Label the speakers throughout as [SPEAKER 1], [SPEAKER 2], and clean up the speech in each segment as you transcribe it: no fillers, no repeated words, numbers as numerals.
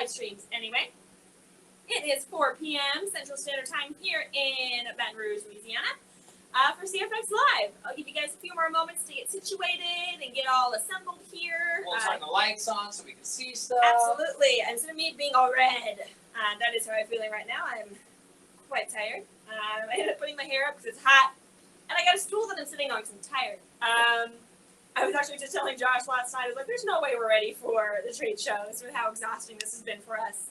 [SPEAKER 1] live streams anyway. It is 4 p.m. Central Standard Time here in Baton Rouge, Louisiana, for CFX Live. I'll give you guys a few more moments to get situated and get all assembled here.
[SPEAKER 2] We'll turn the lights on so we can see stuff.
[SPEAKER 1] Absolutely. Instead of me being all red, that is how I'm feeling right now. I'm quite tired. I ended up putting my hair up because it's hot, and I got a stool that I'm sitting on because I'm tired. I was actually just telling Josh last night, I was like, there's no way we're ready for the trade show. This is how exhausting this has been for us.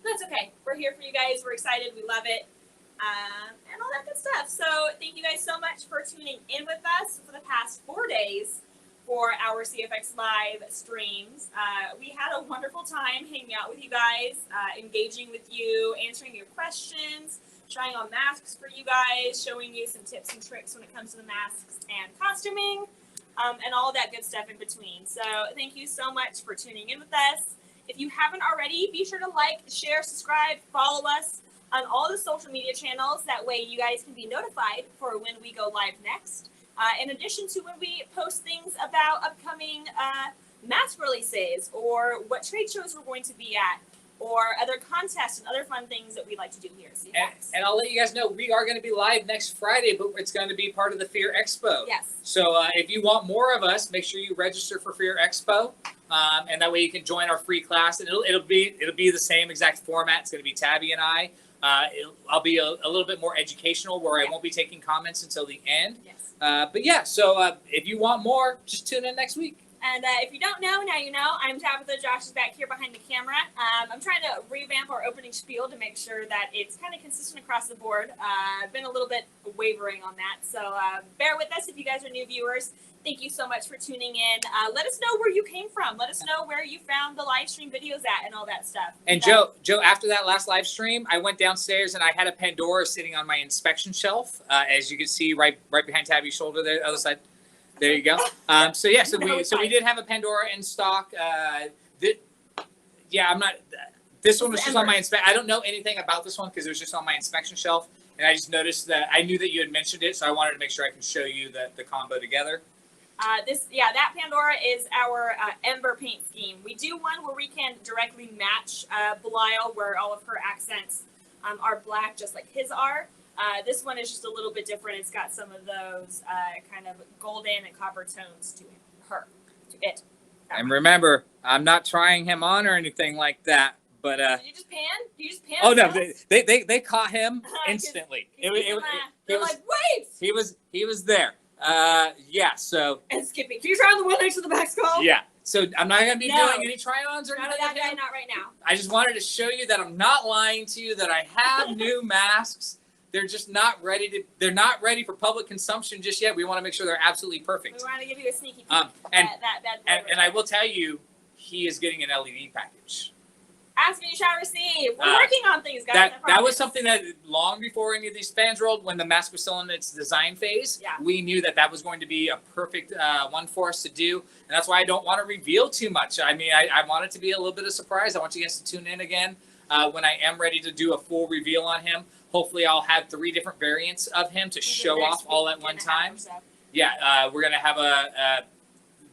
[SPEAKER 1] That's okay. We're here for you guys. We're excited. We love it. And all that good stuff. So thank you guys so much for tuning in with us for the past 4 days for our CFX Live streams. We had a wonderful time hanging out with you guys, engaging with you, answering your questions, trying on masks for you guys, showing you some tips and tricks when it comes to the masks and costuming, and all that good stuff in between. So thank you so much for tuning in with us. If you haven't already, be sure to like, share, subscribe, follow us on all the social media channels. That way you guys can be notified for when we go live next. In addition to when we post things about upcoming mask releases or what trade shows we're going to be at, or other contests and other fun things that we like to do here at CFX.
[SPEAKER 2] And I'll let you guys know, we are going to be live next Friday, but it's going to be part of the Fear Expo.
[SPEAKER 1] Yes.
[SPEAKER 2] So if you want more of us, make sure you register for Fear Expo, and that way you can join our free class. And it'll be the same exact format. It's going to be Tabby and I. I'll be a little bit more educational, where I won't be taking comments until the end.
[SPEAKER 1] Yes.
[SPEAKER 2] But yeah, so if you want more, just tune in next week.
[SPEAKER 1] And if you don't know, now you know. I'm Tabitha. Josh is back here behind the camera. I'm trying to revamp our opening spiel to make sure that it's kind of consistent across the board. I've been a little bit wavering on that. So bear with us if you guys are new viewers. Thank you so much for tuning in. Let us know where you came from. Let us know where you found the live stream videos at and all that stuff.
[SPEAKER 2] And Joe, after that last live stream, I went downstairs and I had a Pandora sitting on my inspection shelf, as you can see right behind Tabby's shoulder there, the other side. There you go. So we did have a Pandora in stock. This one was just on my I don't know anything about this one because it was just on my inspection shelf, and I just noticed that I knew that you had mentioned it, so I wanted to make sure I can show you the combo together.
[SPEAKER 1] That Pandora is our Ember paint scheme. We do one where we can directly match Belial, where all of her accents are black, just like his are. This one is just a little bit different. It's got some of those kind of golden and copper tones to it.
[SPEAKER 2] And remember, I'm not trying him on or anything like that. But
[SPEAKER 1] did you just pan? You just pan?
[SPEAKER 2] Oh no, they caught him instantly.
[SPEAKER 1] They're like, wait!
[SPEAKER 2] He was there. Yeah. So.
[SPEAKER 1] And Skippy, can you try on the one next to the back skull?
[SPEAKER 2] Yeah. So I'm not going to be doing any try-ons or anything.
[SPEAKER 1] Not that guy, not right now.
[SPEAKER 2] I just wanted to show you that I'm not lying to you. That I have new masks. They're just not ready they're not ready for public consumption just yet. We want to make sure they're absolutely perfect.
[SPEAKER 1] We want to give you a sneaky peek
[SPEAKER 2] and
[SPEAKER 1] I
[SPEAKER 2] I will tell you, he is getting an LED package.
[SPEAKER 1] Ask and you shall receive. We're working on things, guys.
[SPEAKER 2] That was something that long before any of these Fansworld, when the mask was still in its design phase, we knew that was going to be a perfect one for us to do. And that's why I don't want to reveal too much. I mean, I want it to be a little bit of surprise. I want you guys to tune in again when I am ready to do a full reveal on him. Hopefully, I'll have 3 different variants of him to show off all at one time. Yeah, we're going to have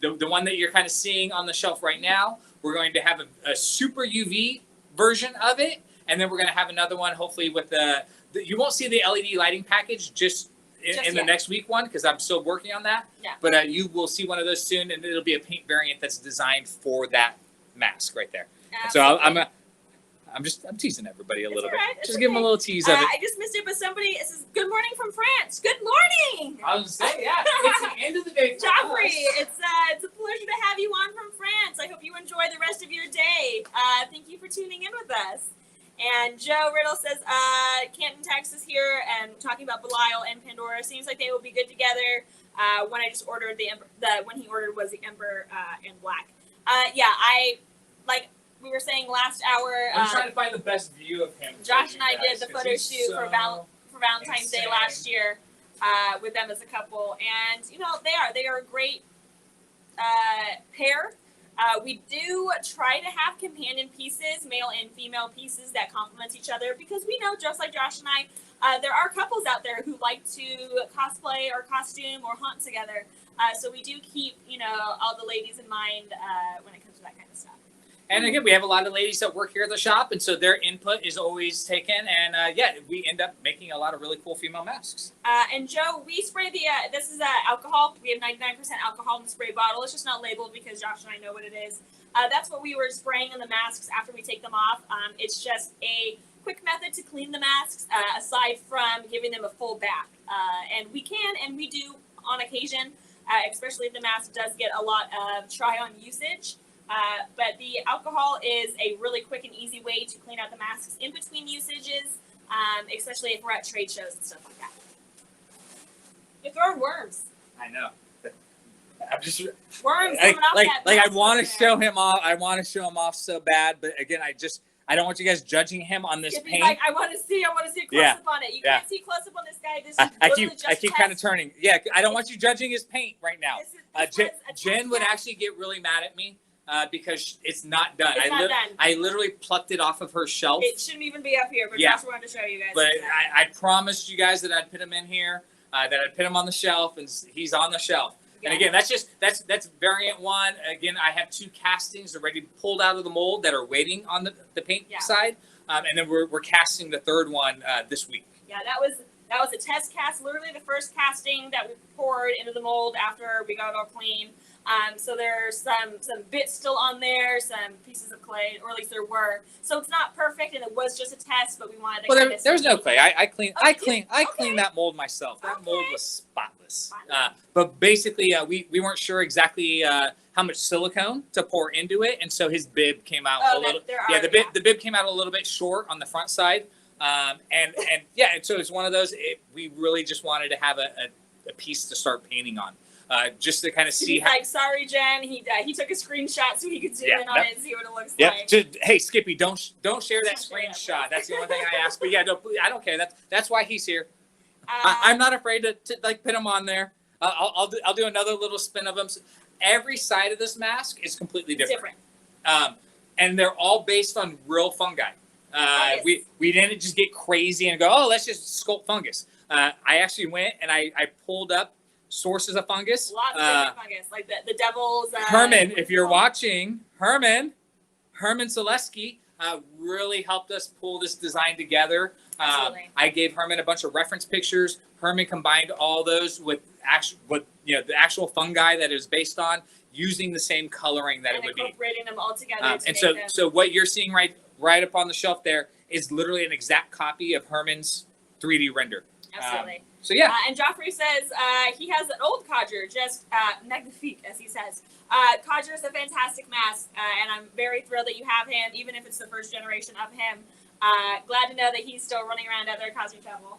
[SPEAKER 2] the one that you're kind of seeing on the shelf right now. We're going to have a super UV version of it, and then we're going to have another one, hopefully with you won't see the LED lighting package just in the next week one, because I'm still working on that. Yeah. But you will see one of those soon, and it'll be a paint variant that's designed for that mask right there. So I'm teasing everybody a little bit.
[SPEAKER 1] Right.
[SPEAKER 2] Just give them a little tease of it.
[SPEAKER 1] I just missed it, but somebody says, "Good morning from France." Good morning.
[SPEAKER 2] I was gonna say, yeah, it's the end of the day.
[SPEAKER 1] Joffrey, it's a pleasure to have you on from France. I hope you enjoy the rest of your day. Thank you for tuning in with us. And Joe Riddle says, Canton, Texas here, and talking about Belial and Pandora. Seems like they will be good together. When I just ordered when he ordered was the Emperor in black. Like we were saying last hour.
[SPEAKER 2] I'm trying to find the best view of him.
[SPEAKER 1] Josh and I did the photo shoot for Valentine's Day last year with them as a couple, and they are a great pair. We do try to have companion pieces, male and female pieces that complement each other, because we know, just like Josh and I, there are couples out there who like to cosplay or costume or hunt together. So we do keep, all the ladies in mind when it comes to that kind of stuff.
[SPEAKER 2] And again, we have a lot of ladies that work here at the shop, and so their input is always taken. And we end up making a lot of really cool female masks.
[SPEAKER 1] And Joe, we spray this is alcohol. We have 99% alcohol in the spray bottle. It's just not labeled because Josh and I know what it is. That's what we were spraying in the masks after we take them off. It's just a quick method to clean the masks, aside from giving them a full bath. And we can, and we do on occasion, especially if the mask does get a lot of try-on usage. But the alcohol is a really quick and easy way to clean out the masks in between usages, especially if we're at trade shows and stuff like that. You're throwing worms.
[SPEAKER 2] I know. I'm just
[SPEAKER 1] worms coming off that.
[SPEAKER 2] I want to show him off. I want to show him off so bad, but again, I don't want you guys judging him on this paint.
[SPEAKER 1] Like, I want to see a close up on it. You can't see close up on this guy. This is
[SPEAKER 2] I keep kind of turning. Yeah, I don't want you judging his paint right now. Jen would actually get really mad at me. Because it's not done. I literally plucked it off of her shelf.
[SPEAKER 1] It shouldn't even be up here, but Josh wanted to show you guys.
[SPEAKER 2] But I promised you guys that I'd put him in here, that I'd put him on the shelf, and he's on the shelf. Yeah. And again, that's variant one. Again, I have 2 castings already pulled out of the mold that are waiting on the paint side, and then we're casting the 3rd one this week.
[SPEAKER 1] Yeah, that was a test cast. Literally the first casting that we poured into the mold after we got it all clean. So there's some bits still on there, some pieces of clay, or at least there were. So it's not perfect, and it was just a test, but we wanted to.
[SPEAKER 2] Well, there was no clay. I cleaned that mold myself. That mold was spotless. But basically, we weren't sure exactly how much silicone to pour into it, and so his bib came out a little. The bib came out a little bit short on the front side, and so it's one of those. We really just wanted to have a piece to start painting on. Just to kind of see how.
[SPEAKER 1] Like, sorry, Jen. He took a screenshot so he could zoom in on it and see what it looks like.
[SPEAKER 2] Hey, Skippy, don't share that screenshot. That's the only thing I asked. But I don't care. That's why he's here. I'm not afraid to put him on there. I'll do another little spin of him. Every side of this mask is completely different. And they're all based on real fungi. We didn't just get crazy and go, oh, let's just sculpt fungus. I actually went and I pulled up sources of fungus.
[SPEAKER 1] Lots of different fungus, like the devil's.
[SPEAKER 2] Herman, if you're watching, Herman Selesky really helped us pull this design together. I gave Herman a bunch of reference pictures. Herman combined all those with the actual fungi that it was based on, using the same coloring that it would be.
[SPEAKER 1] Incorporating them all together.
[SPEAKER 2] So what you're seeing right up on the shelf there is literally an exact copy of Herman's 3D render.
[SPEAKER 1] Absolutely.
[SPEAKER 2] And
[SPEAKER 1] Joffrey says he has an old codger, just magnifique, as he says. Codger is a fantastic mask, and I'm very thrilled that you have him, even if it's the first generation of him. Glad to know that he's still running around out there causing trouble.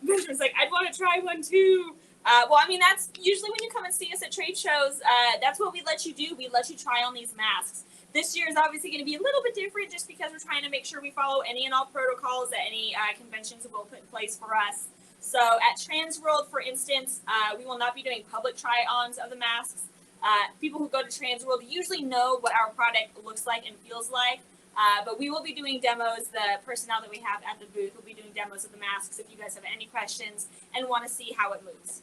[SPEAKER 1] Benjamin's like, I'd want to try one too. That's usually when you come and see us at trade shows, that's what we let you do. We let you try on these masks. This year is obviously going to be a little bit different just because we're trying to make sure we follow any and all protocols that any conventions will put in place for us. So at Fansworld, for instance, we will not be doing public try-ons of the masks. People who go to Fansworld usually know what our product looks like and feels like, but we will be doing demos. The personnel that we have at the booth will be doing demos of the masks if you guys have any questions and want to see how it moves.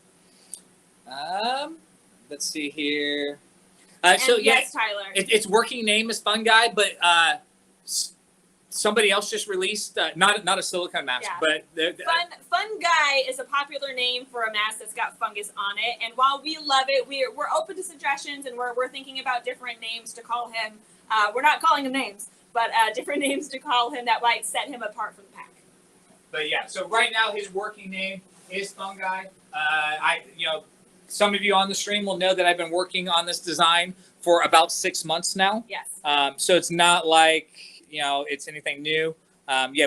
[SPEAKER 2] Let's see here.
[SPEAKER 1] Yes, Tyler.
[SPEAKER 2] Its working name is fungi, but somebody else just released, not a silicone mask, but
[SPEAKER 1] Fun Guy is a popular name for a mask that's got fungus on it. And while we love it, we're open to suggestions, and we're thinking about different names to call him. We're not calling him names, but different names to call him that might set him apart from the pack.
[SPEAKER 2] But yeah, so right now his working name is Fun Guy. Some of you on the stream will know that I've been working on this design for about 6 months now.
[SPEAKER 1] Yes.
[SPEAKER 2] So it's not like, it's anything new.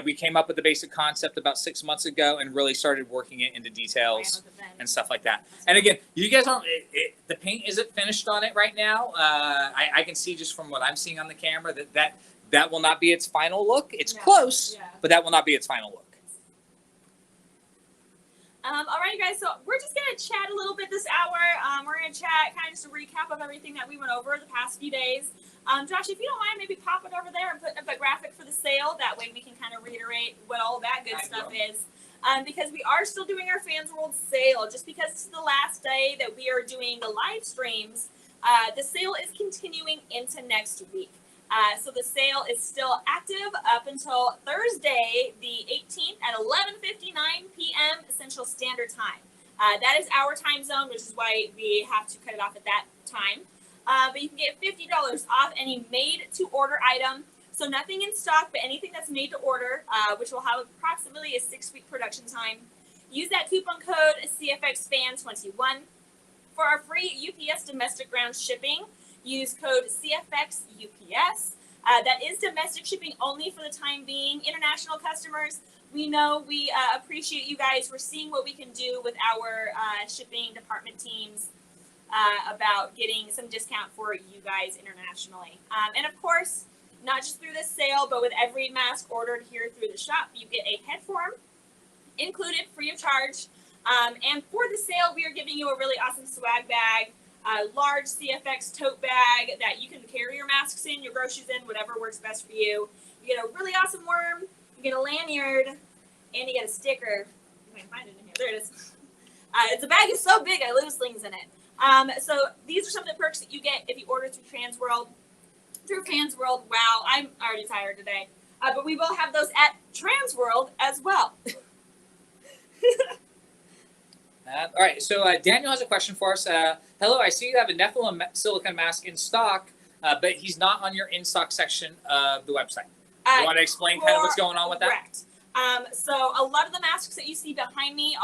[SPEAKER 2] We came up with the basic concept about 6 months ago and really started working it into details and stuff like that. And again, you guys aren't, the paint isn't finished on it right now. I can see just from what I'm seeing on the camera that will not be its final look. It's close, but that will not be its final look.
[SPEAKER 1] All right, you guys, so we're just going to chat a little bit this hour. We're going to chat kind of just a recap of everything that we went over the past few days. Josh, if you don't mind, maybe pop it over there and put up a graphic for the sale. That way we can kind of reiterate what all that good stuff is. Because we are still doing our Fansworld sale. Just because it's the last day that we are doing the live streams, the sale is continuing into next week. So the sale is still active up until Thursday, the 18th at 11:59 p.m. Central Standard Time. That is our time zone, which is why we have to cut it off at that time. But you can get $50 off any made-to-order item. So nothing in stock, but anything that's made to order, which will have approximately a 6-week production time. Use that coupon code CFXFan21 for our free UPS domestic ground shipping. Use code CFXUPS. That is domestic shipping only for the time being. International customers, we know we appreciate you guys. We're seeing what we can do with our shipping department teams about getting some discount for you guys internationally. And of course, not just through this sale, but with every mask ordered here through the shop, you get a head form included free of charge. And for the sale, we are giving you a really awesome swag bag. A large CFX tote bag that you can carry your masks in, your groceries in, whatever works best for you. You get a really awesome worm, you get a lanyard, and you get a sticker. You can find it in here. There it is. The bag is so big, I lose things in it. So these are some of the perks that you get if you order through Fansworld. Through Fansworld, wow, I'm already tired today. But we will have those at Transworld as well.
[SPEAKER 2] All right, so Daniel has a question for us. Hello, I see you have a Nephilim silicone mask in stock, but he's not on your in-stock section of the website. You want to explain kind of what's going on with that?
[SPEAKER 1] Correct. So a lot of the masks that you see behind me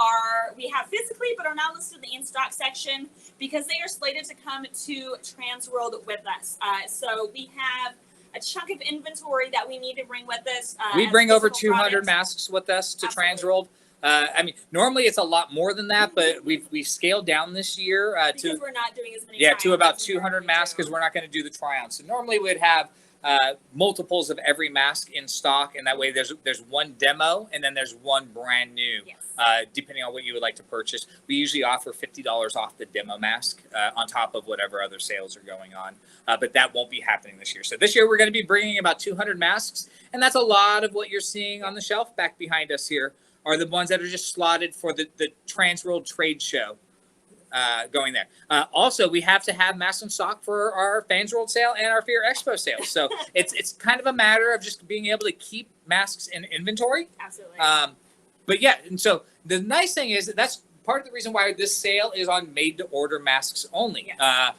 [SPEAKER 1] we have physically, but are not listed in the in-stock section because they are slated to come to Transworld with us. So we have a chunk of inventory that we need to bring with us.
[SPEAKER 2] We bring over 200 masks with us to Transworld. Normally it's a lot more than that, but we've scaled down this year
[SPEAKER 1] because we're not doing as many.
[SPEAKER 2] To about 200 masks because we're not going to do the try-on. So normally we'd have multiples of every mask in stock, and that way there's one demo and then there's one brand new. Yes. Depending on what you would like to purchase, we usually offer $50 off the demo mask on top of whatever other sales are going on. But that won't be happening this year. So this year we're going to be bringing about 200 masks, and that's a lot of what you're seeing on the shelf back behind us here. Are the ones that are just slotted for the Transworld trade show going there. Also, we have to have masks in stock for our Fansworld sale and our Fear Expo sale. So it's kind of a matter of just being able to keep masks in inventory.
[SPEAKER 1] Absolutely.
[SPEAKER 2] But yeah, and so the nice thing is that's part of the reason why this sale is on made-to-order masks only. Yes.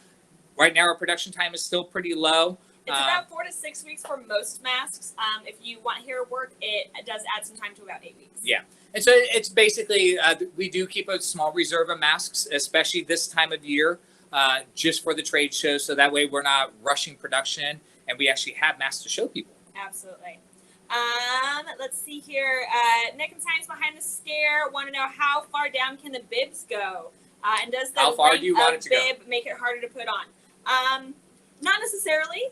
[SPEAKER 2] Right now, our production time is still pretty low.
[SPEAKER 1] It's about 4 to 6 weeks for most masks. If you want hair work, it does add some time to about 8 weeks.
[SPEAKER 2] Yeah. And so it's basically, we do keep a small reserve of masks, especially this time of year, just for the trade show. So that way we're not rushing production and we actually have masks to show people.
[SPEAKER 1] Absolutely. Let's see here. Nick and Times Behind the Scare want to know how far down can the bibs go? And does the length of bib make it harder to put on? Not necessarily.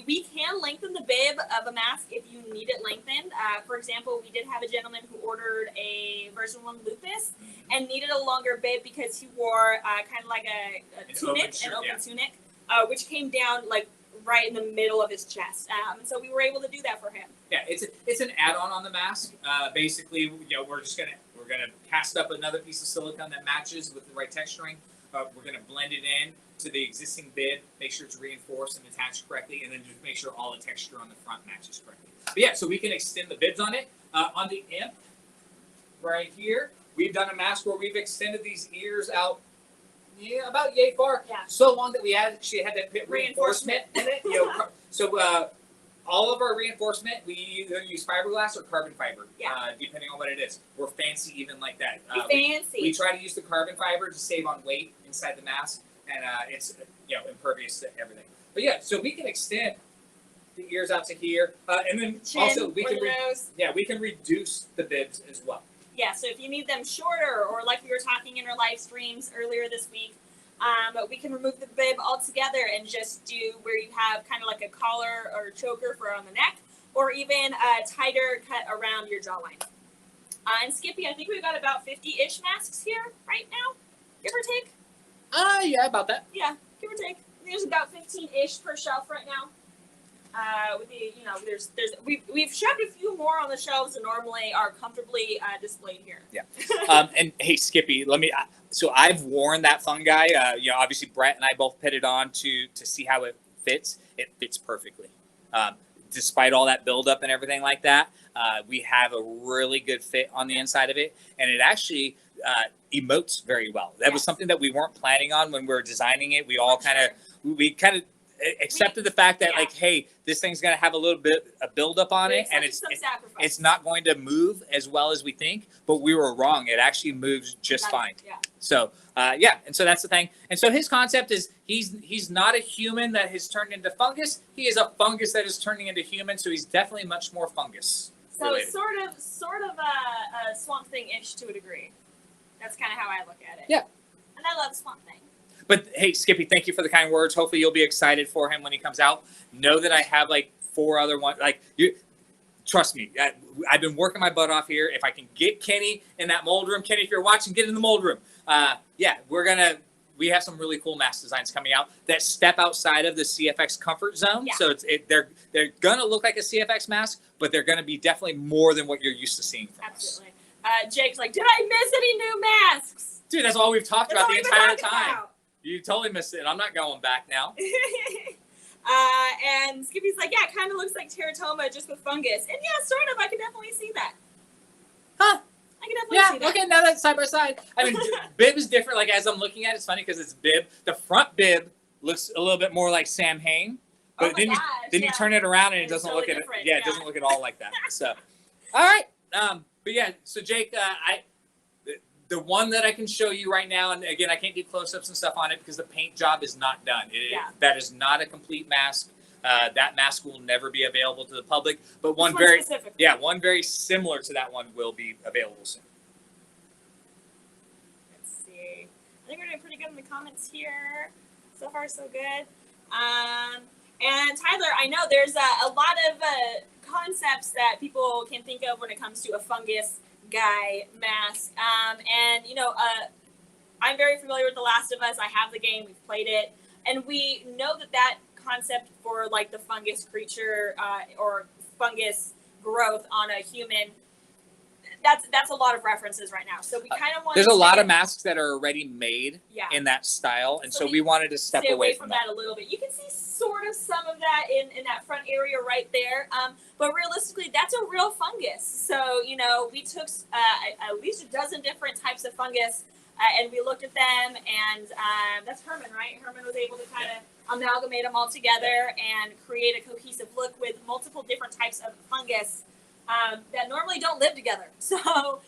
[SPEAKER 1] We can lengthen the bib of a mask if you need it lengthened. For example, we did have a gentleman who ordered a version 1 lupus and needed a longer bib because he wore kind of like an open tunic, which came down like right in the middle of his chest. So we were able to do that for him.
[SPEAKER 2] Yeah, it's an add-on on the mask. Basically, we're gonna cast up another piece of silicone that matches with the right texturing we're going to blend it in to the existing bib, make sure it's reinforced and attached correctly, and then just make sure all the texture on the front matches correctly. But yeah, so we can extend the bibs on it. On the imp, right here, we've done a mask where we've extended these ears out about yay far. Yeah. So long that we actually had that pit reinforcement in it. So all of our reinforcement, we either use fiberglass or carbon fiber, depending on what it is. We're fancy even like that. We try to use the carbon fiber to save on weight inside the mask, and it's impervious to everything. But yeah, so we can extend the ears out to here, and then
[SPEAKER 1] chin,
[SPEAKER 2] also we can reduce the bibs as well.
[SPEAKER 1] Yeah, so if you need them shorter, or like we were talking in our live streams earlier this week, we can remove the bib altogether and just do where you have kind of like a collar or choker for on the neck, or even a tighter cut around your jawline. And Skippy, I think we've got about 50-ish masks here right now, give or take.
[SPEAKER 2] Yeah, about that.
[SPEAKER 1] Yeah, give or take. There's about 15-ish per shelf right now. With the, we've shoved a few more on the shelves than normally are comfortably displayed here.
[SPEAKER 2] Yeah. And hey, Skippy, so I've worn that fungi. Obviously Brett and I both put it on to see how it fits. It fits perfectly. Despite all that buildup and everything like that, we have a really good fit on the inside of it, and it actually emotes very well. That was something that we weren't planning on when we were designing it. We all kind of accepted the fact that hey, this thing's going to have a little bit of buildup on it, and it's not going to move as well as we think, but we were wrong. It actually moves just fine. Yeah. So and so that's the thing. And so his concept is he's not a human that has turned into fungus. He is a fungus that is turning into human. So he's definitely much more fungus.
[SPEAKER 1] So
[SPEAKER 2] related.
[SPEAKER 1] sort of a Swamp Thing-ish to a degree. That's kind of how I look at it.
[SPEAKER 2] Yeah.
[SPEAKER 1] And I love Swamp Thing.
[SPEAKER 2] But hey, Skippy, thank you for the kind words. Hopefully you'll be excited for him when he comes out. Know that I have like 4 other ones. Trust me, I've been working my butt off here. If I can get Kenny in that mold room, Kenny, if you're watching, get in the mold room. We have some really cool mask designs coming out that step outside of the CFX comfort zone. Yeah. So they're gonna look like a CFX mask, but they're gonna be definitely more than what you're used to seeing from us.
[SPEAKER 1] Jake's like, did I miss any new masks?
[SPEAKER 2] Dude, that's all we've talked about the entire time. You totally missed it. I'm not going back now.
[SPEAKER 1] And Skippy's like, yeah, it kind of looks like teratoma just with fungus. And yeah, sort of. I can definitely see that.
[SPEAKER 2] Huh.
[SPEAKER 1] I can definitely see that.
[SPEAKER 2] Okay, now that's side by side. I mean, bib is different. Like, as I'm looking at it, it's funny because it's bib. The front bib looks a little bit more like Sam Hain. But then you turn it around and it doesn't look at it. Yeah, it doesn't look at all like that. So, all right. But yeah, so Jake, the one that I can show you right now, and again, I can't do close-ups and stuff on it because the paint job is not done. That is not a complete mask. That mask will never be available to the public, but one very similar to that one will be available soon.
[SPEAKER 1] Let's see. I think we're doing pretty good in the comments here. So far, so good. And Tyler, I know there's a lot of concepts that people can think of when it comes to a fungus guy mask, and I'm very familiar with The Last of Us. I have the game, we've played it, and we know that concept for like the fungus creature or fungus growth on a human, that's a lot of references right now. So we kind of want
[SPEAKER 2] there's a lot of masks that are already made in that style, and so we wanted to step away from that
[SPEAKER 1] a little bit. You can see sort of some of that in that front area right there, but realistically that's a real fungus. So we took at least a dozen different types of fungus and we looked at them, and that's Herman, right? Herman was able to kind of amalgamate them all together and create a cohesive look with multiple different types of fungus that normally don't live together. So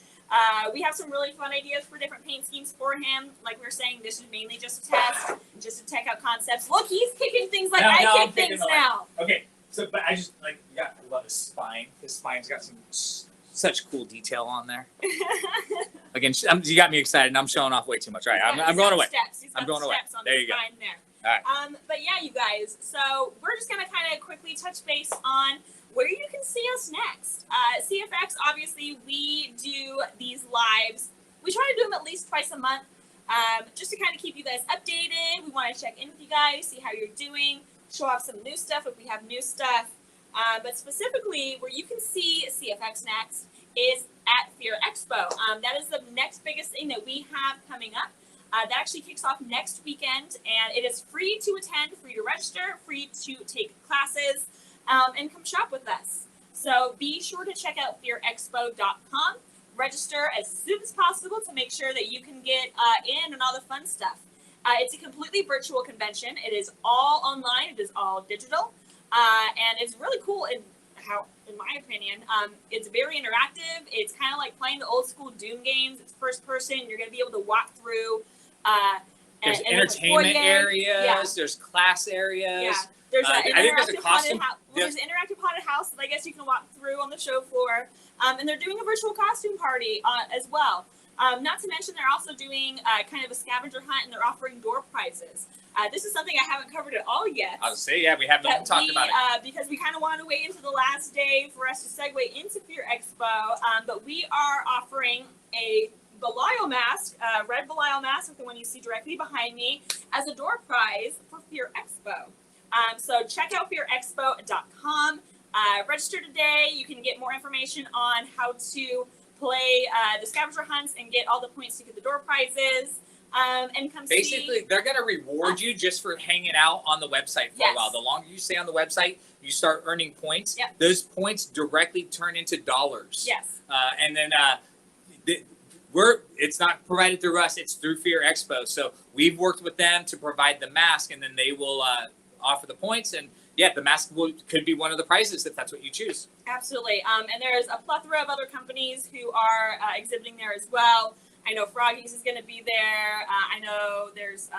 [SPEAKER 1] we have some really fun ideas for different paint schemes for him. Like we were saying, this is mainly just a test, just to check out concepts. Look, he's kicking things like I kick things now.
[SPEAKER 2] Okay, so but I just I love his spine. His spine's got such cool detail on there. Again, you got me excited, and I'm showing off way too much. All right, I'm going away. I'm going away. There you go.
[SPEAKER 1] All right. But yeah, you guys. So we're just gonna kind of quickly touch base on where you can see us next. CFX, obviously, we do these lives. We try to do them at least twice a month, just to kind of keep you guys updated. We want to check in with you guys, see how you're doing, show off some new stuff if we have new stuff. But specifically, where you can see CFX next is at Fear Expo. That is the next biggest thing that we have coming up. That actually kicks off next weekend, and it is free to attend, free to register, free to take classes, and come shop with us. So be sure to check out fearexpo.com. Register as soon as possible to make sure that you can get in and all the fun stuff. It's a completely virtual convention. It is all online. It is all digital, and it's really cool. In my opinion, it's very interactive. It's kind of like playing the old school Doom games. It's first person. You're going to be able to walk through.
[SPEAKER 2] There's entertainment areas. Yeah. There's class areas.
[SPEAKER 1] Yeah. There's
[SPEAKER 2] I think there's a costume.
[SPEAKER 1] There's an interactive haunted house that I guess you can walk through on the show floor. And they're doing a virtual costume party as well. Not to mention they're also doing kind of a scavenger hunt, and they're offering door prizes. This is something I haven't covered at all yet.
[SPEAKER 2] I was say, yeah, we haven't even talked about it.
[SPEAKER 1] Because we kind of wanted to wait into the last day for us to segue into Fear Expo. But we are offering a Belial mask, red Belial mask, like the one you see directly behind me, as a door prize for Fear Expo. So check out fearexpo.com. Register today. You can get more information on how to play the scavenger hunts and get all the points to get the door prizes. And come
[SPEAKER 2] Basically, they're going to reward you just for hanging out on the website for a while. The longer you stay on the website, you start earning points.
[SPEAKER 1] Yep.
[SPEAKER 2] Those points directly turn into dollars.
[SPEAKER 1] Yes.
[SPEAKER 2] And then it's not provided through us, it's through Fear Expo. So we've worked with them to provide the mask, and then they will offer the points. And yeah, the mask could be one of the prizes if that's what you choose.
[SPEAKER 1] Absolutely. And there's a plethora of other companies who are exhibiting there as well. I know Froggies is going to be there. I know there's,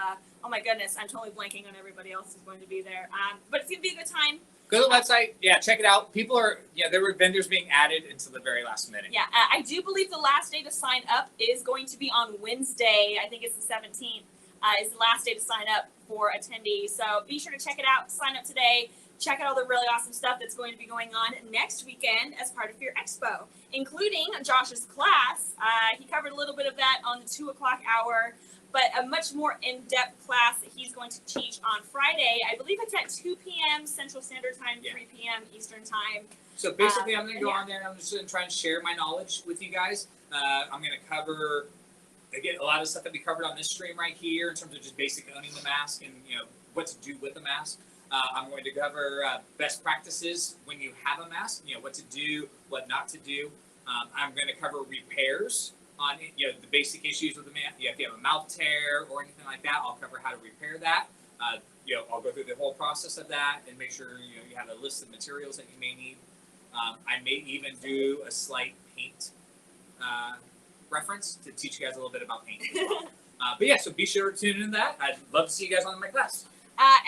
[SPEAKER 1] oh my goodness, I'm totally blanking on everybody else who's going to be there. But it's going to be a good time.
[SPEAKER 2] Go to the website. Yeah, check it out. People are, there were vendors being added until the very last minute.
[SPEAKER 1] Yeah, I do believe the last day to sign up is going to be on Wednesday. I think it's the 17th is the last day to sign up for attendees. So be sure to check it out. Sign up today. Check out all the really awesome stuff that's going to be going on next weekend as part of Fear Expo, including Josh's class. He covered a little bit of that on the 2 o'clock hour, but a much more in-depth class that he's going to teach on Friday. I believe it's at 2 p.m. Central Standard Time, 3 p.m. Eastern Time.
[SPEAKER 2] So basically, I'm going to go on there and I'm just going to try and share my knowledge with you guys. I'm going to cover, again, a lot of stuff that we covered on this stream right here in terms of just basic owning the mask and what to do with the mask. I'm going to cover best practices when you have a mask, what to do, what not to do. I'm going to cover repairs on the basic issues with the mask. If you have a mouth tear or anything like that, I'll cover how to repair that. I'll go through the whole process of that and make sure you have a list of materials that you may need. I may even do a slight paint reference to teach you guys a little bit about paint. But yeah, so be sure to tune in to that. I'd love to see you guys on my class.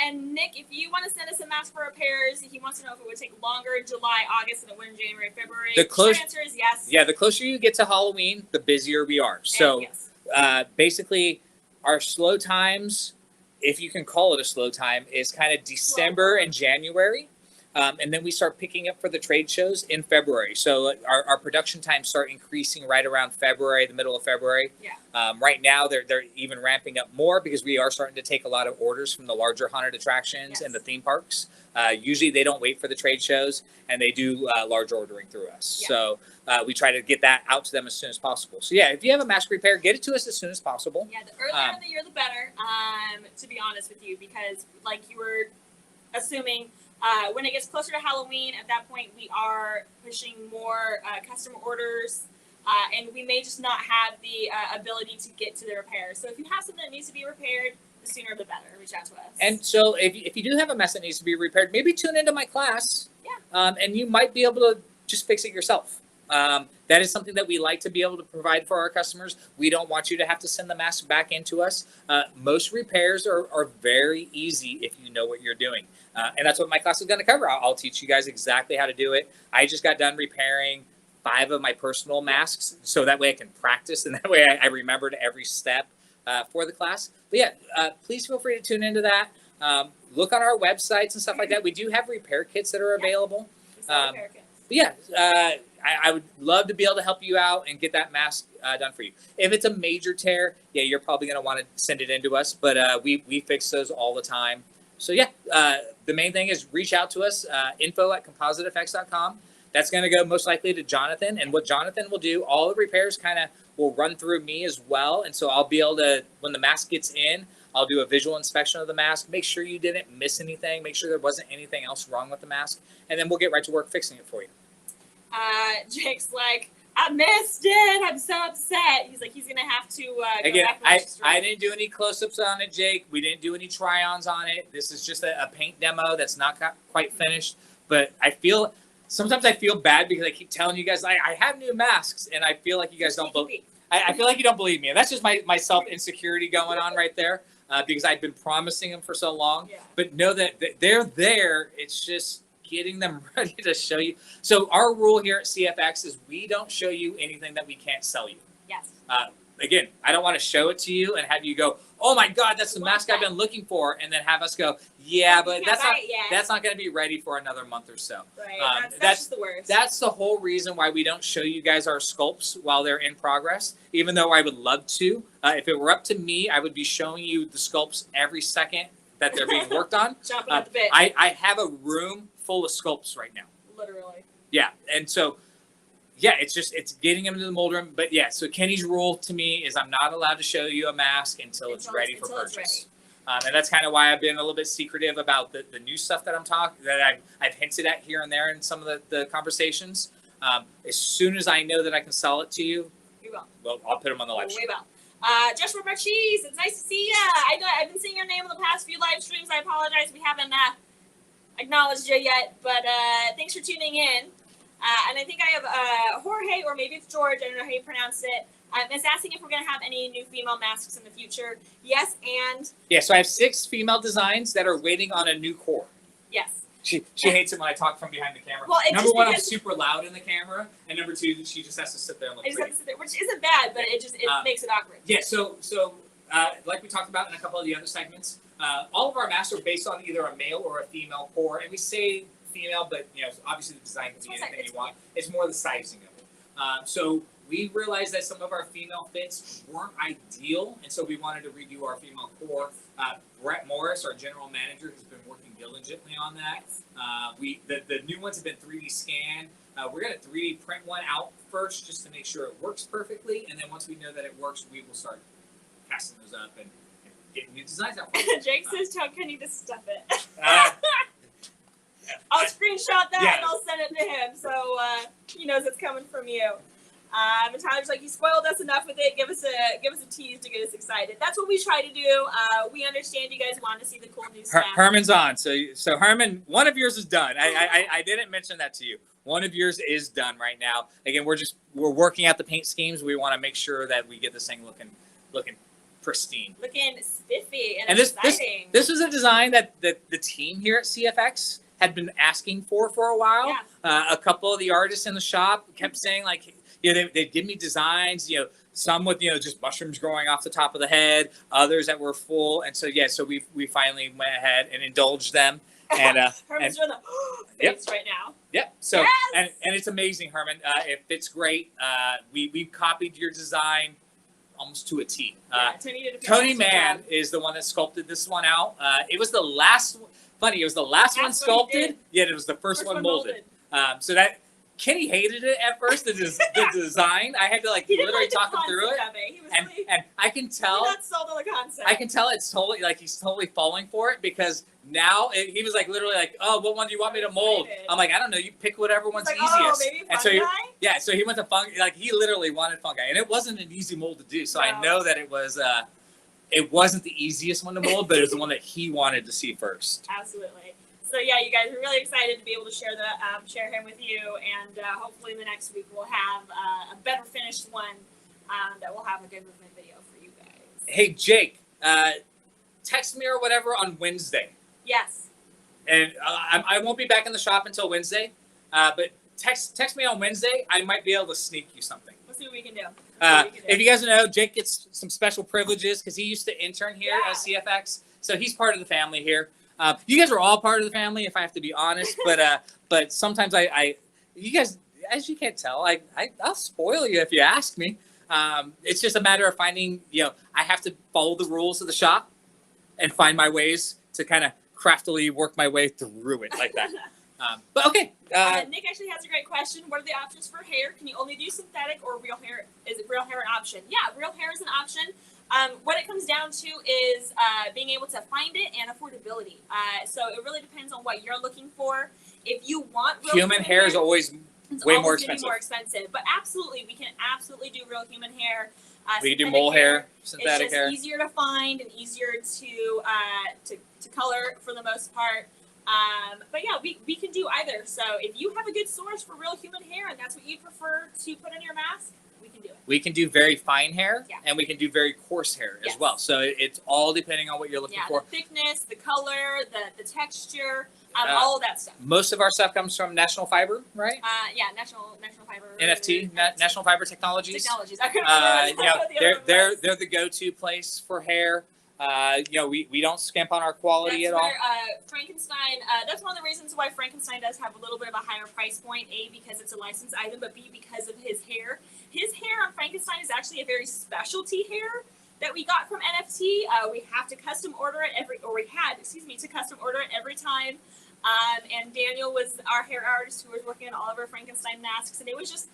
[SPEAKER 1] And Nick, if you want to send us a mask for repairs, he wants to know if it would take longer in July, August, than it would in January, February. The short answer is yes.
[SPEAKER 2] Yeah, the closer you get to Halloween, the busier we are. So
[SPEAKER 1] yes.
[SPEAKER 2] Basically, our slow times, if you can call it a slow time, is kind of December and January. And then we start picking up for the trade shows in February. So our production times start increasing right around February, the middle of February.
[SPEAKER 1] Yeah.
[SPEAKER 2] Right now, they're even ramping up more because we are starting to take a lot of orders from the larger haunted attractions and the theme parks. Usually they don't wait for the trade shows, and they do large ordering through us.
[SPEAKER 1] Yeah.
[SPEAKER 2] So we try to get that out to them as soon as possible. So yeah, if you have a mask repair, get it to us as soon as possible.
[SPEAKER 1] Yeah, the earlier in the year, the better, to be honest with you, because like you were assuming, when it gets closer to Halloween, at that point, we are pushing more customer orders, and we may just not have the ability to get to the repair. So if you have something that needs to be repaired, the sooner the better. Reach out to us.
[SPEAKER 2] And so if you do have a mess that needs to be repaired, maybe tune into my class.
[SPEAKER 1] Yeah.
[SPEAKER 2] And you might be able to just fix it yourself. That is something that we like to be able to provide for our customers. We don't want you to have to send the mask back into us. Most repairs are very easy if you know what you're doing. And that's what my class is going to cover. I'll teach you guys exactly how to do it. I just got done repairing 5 of my personal masks, so that way I can practice, and that way I remembered every step for the class. But yeah, please feel free to tune into that. Look on our websites and stuff like that. We do have repair kits that are available.
[SPEAKER 1] Repair kits.
[SPEAKER 2] But yeah, I would love to be able to help you out and get that mask done for you. If it's a major tear, yeah, you're probably going to want to send it in to us, but we fix those all the time. So yeah, the main thing is reach out to us, info@compositefx.com. That's going to go most likely to Jonathan, and what Jonathan will do, all the repairs kind of will run through me as well. And so I'll be able to, when the mask gets in, I'll do a visual inspection of the mask, make sure you didn't miss anything, make sure there wasn't anything else wrong with the mask, and then we'll get right to work fixing it for you.
[SPEAKER 1] Jake's like, I missed it. I'm so upset. He's like, he's going to have to go
[SPEAKER 2] Again,
[SPEAKER 1] back
[SPEAKER 2] I didn't do any close-ups on it, Jake. We didn't do any try-ons on it. This is just a paint demo that's not quite finished. But sometimes I feel bad because I keep telling you guys, I have new masks, and I feel like you guys don't believe. I feel like you don't believe me. And that's just my self-insecurity going on right there because I've been promising them for so long. Yeah. But know that they're there. It's just getting them ready to show you. So our rule here at CFX is we don't show you anything that we can't sell you.
[SPEAKER 1] Yes.
[SPEAKER 2] Again, I don't want to show it to you and have you go, oh my God, that's the mask I've been looking for, and then have us go, yeah, but that's not going to be ready for another month or so.
[SPEAKER 1] Right. That's just the worst.
[SPEAKER 2] That's the whole reason why we don't show you guys our sculpts while they're in progress, even though I would love to. If it were up to me, I would be showing you the sculpts every second that they're being worked on.
[SPEAKER 1] Chomping at the bit.
[SPEAKER 2] I have a room full of sculpts right now.
[SPEAKER 1] Literally.
[SPEAKER 2] Yeah, and so, yeah, it's getting them into the mold room. But yeah, so Kenny's rule to me is I'm not allowed to show you a mask until it's ready for purchase. And that's kind of why I've been a little bit secretive about the new stuff that I've hinted at here and there in some of the conversations. As soon as I know that I can sell it to you, well, I'll put them on the live stream.
[SPEAKER 1] We will. Joshua Marchese, it's nice to see you. I know I've been seeing your name in the past few live streams. I apologize we haven't acknowledged you yet, but thanks for tuning in. And I think I have Jorge, or maybe it's George, I don't know how you pronounce it, is asking if we're going to have any new female masks in the future. Yes, and?
[SPEAKER 2] Yeah, so I have 6 female designs that are waiting on a new core.
[SPEAKER 1] Yes.
[SPEAKER 2] She hates it when I talk from behind the camera. Well, number one, I'm super loud in the camera, and number 2, she just has to sit there and look pretty. Have to sit there,
[SPEAKER 1] which isn't bad, but it makes it awkward.
[SPEAKER 2] Yeah, so like we talked about in a couple of the other segments, all of our masks are based on either a male or a female core, and we say female, but obviously the design can be anything you want. It's more the sizing of it. So we realized that some of our female fits weren't ideal, and so we wanted to redo our female core. Brett Morris, our general manager, has been working diligently on that. The new ones have been 3D scanned. We're going to 3D print one out first just to make sure it works perfectly, and then once we know that it works, we will start casting those up and getting new designs out.
[SPEAKER 1] Jake says, tell Kenny to stuff it. I'll screenshot that and I'll send it to him so he knows it's coming from you. And Tyler's like, you spoiled us enough with it. Give us a tease to get us excited. That's what we try to do. We understand you guys want to see the cool new stuff.
[SPEAKER 2] Herman's on. So Herman, one of yours is done. I didn't mention that to you. One of yours is done right now. Again, we're working out the paint schemes. We want to make sure that we get this thing looking pristine,
[SPEAKER 1] looking spiffy and exciting.
[SPEAKER 2] This was a design that the team here at CFX had been asking for a while. Yeah. A couple of the artists in the shop kept saying they'd give me designs, some with just mushrooms growing off the top of the head, others that were full, and so we finally went ahead and indulged them. And
[SPEAKER 1] Herman's doing the face right now.
[SPEAKER 2] Yep. So and it's amazing, Herman. It fits great. We copied your design almost to a T. Tony Mann is the one that sculpted this one out. It was the last. Funny, it was the last one sculpted, yet it was the first one molded. So that Kenny hated it at first, the design. I had to literally talk him through it. And I can tell.
[SPEAKER 1] Not sold on the concept.
[SPEAKER 2] I can tell it's totally he's totally falling for it because now he was literally oh, what one do you want me to mold? I'm like, I don't know, you pick whatever one's easiest.
[SPEAKER 1] Oh, maybe fungi?
[SPEAKER 2] So he went to fungi. He literally wanted fungi, and it wasn't an easy mold to do. So I know that it was. It wasn't the easiest one to mold, but it was the one that he wanted to see first.
[SPEAKER 1] Absolutely. So yeah, you guys are really excited to be able to share him with you, and hopefully in the next week we'll have a better finished one that will have a good movement video for you guys.
[SPEAKER 2] Hey Jake, text me or whatever on Wednesday.
[SPEAKER 1] Yes.
[SPEAKER 2] And I won't be back in the shop until Wednesday, but text me on Wednesday. I might be able to sneak you something.
[SPEAKER 1] Let's see what we can do.
[SPEAKER 2] If you guys know, Jake gets some special privileges because he used to intern here at CFX, so he's part of the family here. You guys are all part of the family, if I have to be honest. But sometimes you guys, as you can't tell, I'll spoil you if you ask me. It's just a matter of finding. I have to follow the rules of the shop and find my ways to kind of craftily work my way through it like that. But okay.
[SPEAKER 1] Nick actually has a great question. What are the options for hair? Can you only do synthetic or real hair? Is it real hair an option? Yeah, real hair is an option. What it comes down to is being able to find it and affordability. So it really depends on what you're looking for. If you want real
[SPEAKER 2] human hair is always way more expensive.
[SPEAKER 1] But absolutely, we can absolutely do real human hair.
[SPEAKER 2] We can do mole hair, synthetic hair.
[SPEAKER 1] It's just easier to find and easier to color for the most part. But yeah, we can do either. So if you have a good source for real human hair and that's what you prefer to put on your mask, we can do it.
[SPEAKER 2] We can do very fine hair, and we can do very coarse hair as well. So it's all depending on what you're looking for.
[SPEAKER 1] The thickness, the color, the texture, all of that stuff.
[SPEAKER 2] Most of our stuff comes from National Fiber, right?
[SPEAKER 1] National Fiber.
[SPEAKER 2] NFT, National Fiber Technologies.
[SPEAKER 1] I
[SPEAKER 2] they're the go-to place for hair. We don't skimp on our quality at all.
[SPEAKER 1] Frankenstein, that's one of the reasons why Frankenstein does have a little bit of a higher price point. A, because it's a licensed item, but B, because of his hair. His hair on Frankenstein is actually a very specialty hair that we got from NFT. We have to custom order it to custom order it every time. And Daniel was our hair artist who was working on all of our Frankenstein masks, and it was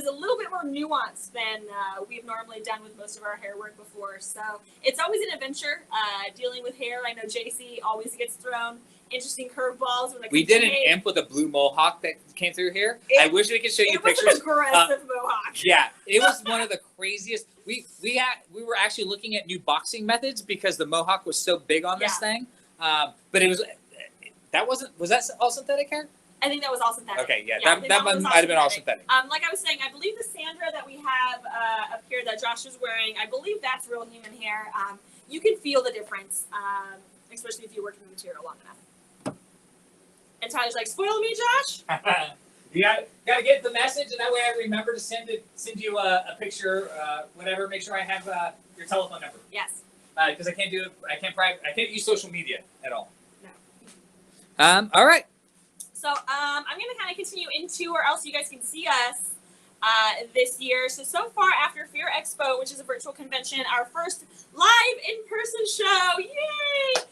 [SPEAKER 1] a little bit more nuanced than we've normally done with most of our hair work before. So it's always an adventure dealing with hair. I know JC always gets thrown interesting curveballs.
[SPEAKER 2] We did an imp with a blue mohawk that came through here. I wish we could show you pictures.
[SPEAKER 1] It was an aggressive mohawk.
[SPEAKER 2] Yeah, it was one of the craziest. We were actually looking at new boxing methods because the mohawk was so big on this thing. But it was was that all synthetic hair?
[SPEAKER 1] I think that was all synthetic.
[SPEAKER 2] Okay, that might have been all synthetic.
[SPEAKER 1] Like I was saying, I believe the Sandra that we have up here that Josh is wearing, I believe that's real human hair. You can feel the difference, especially if you work in the material long enough. And Tyler's like, spoil me, Josh?
[SPEAKER 2] Gotta get the message, and that way I remember to send you a picture, whatever. Make sure I have your telephone number.
[SPEAKER 1] Yes.
[SPEAKER 2] Because I can't do it. I can't use social media at all.
[SPEAKER 1] No.
[SPEAKER 2] All right.
[SPEAKER 1] So I'm going to kind of continue into where else you guys can see us this year. So far after Fear Expo, which is a virtual convention, our first live in-person show, yay!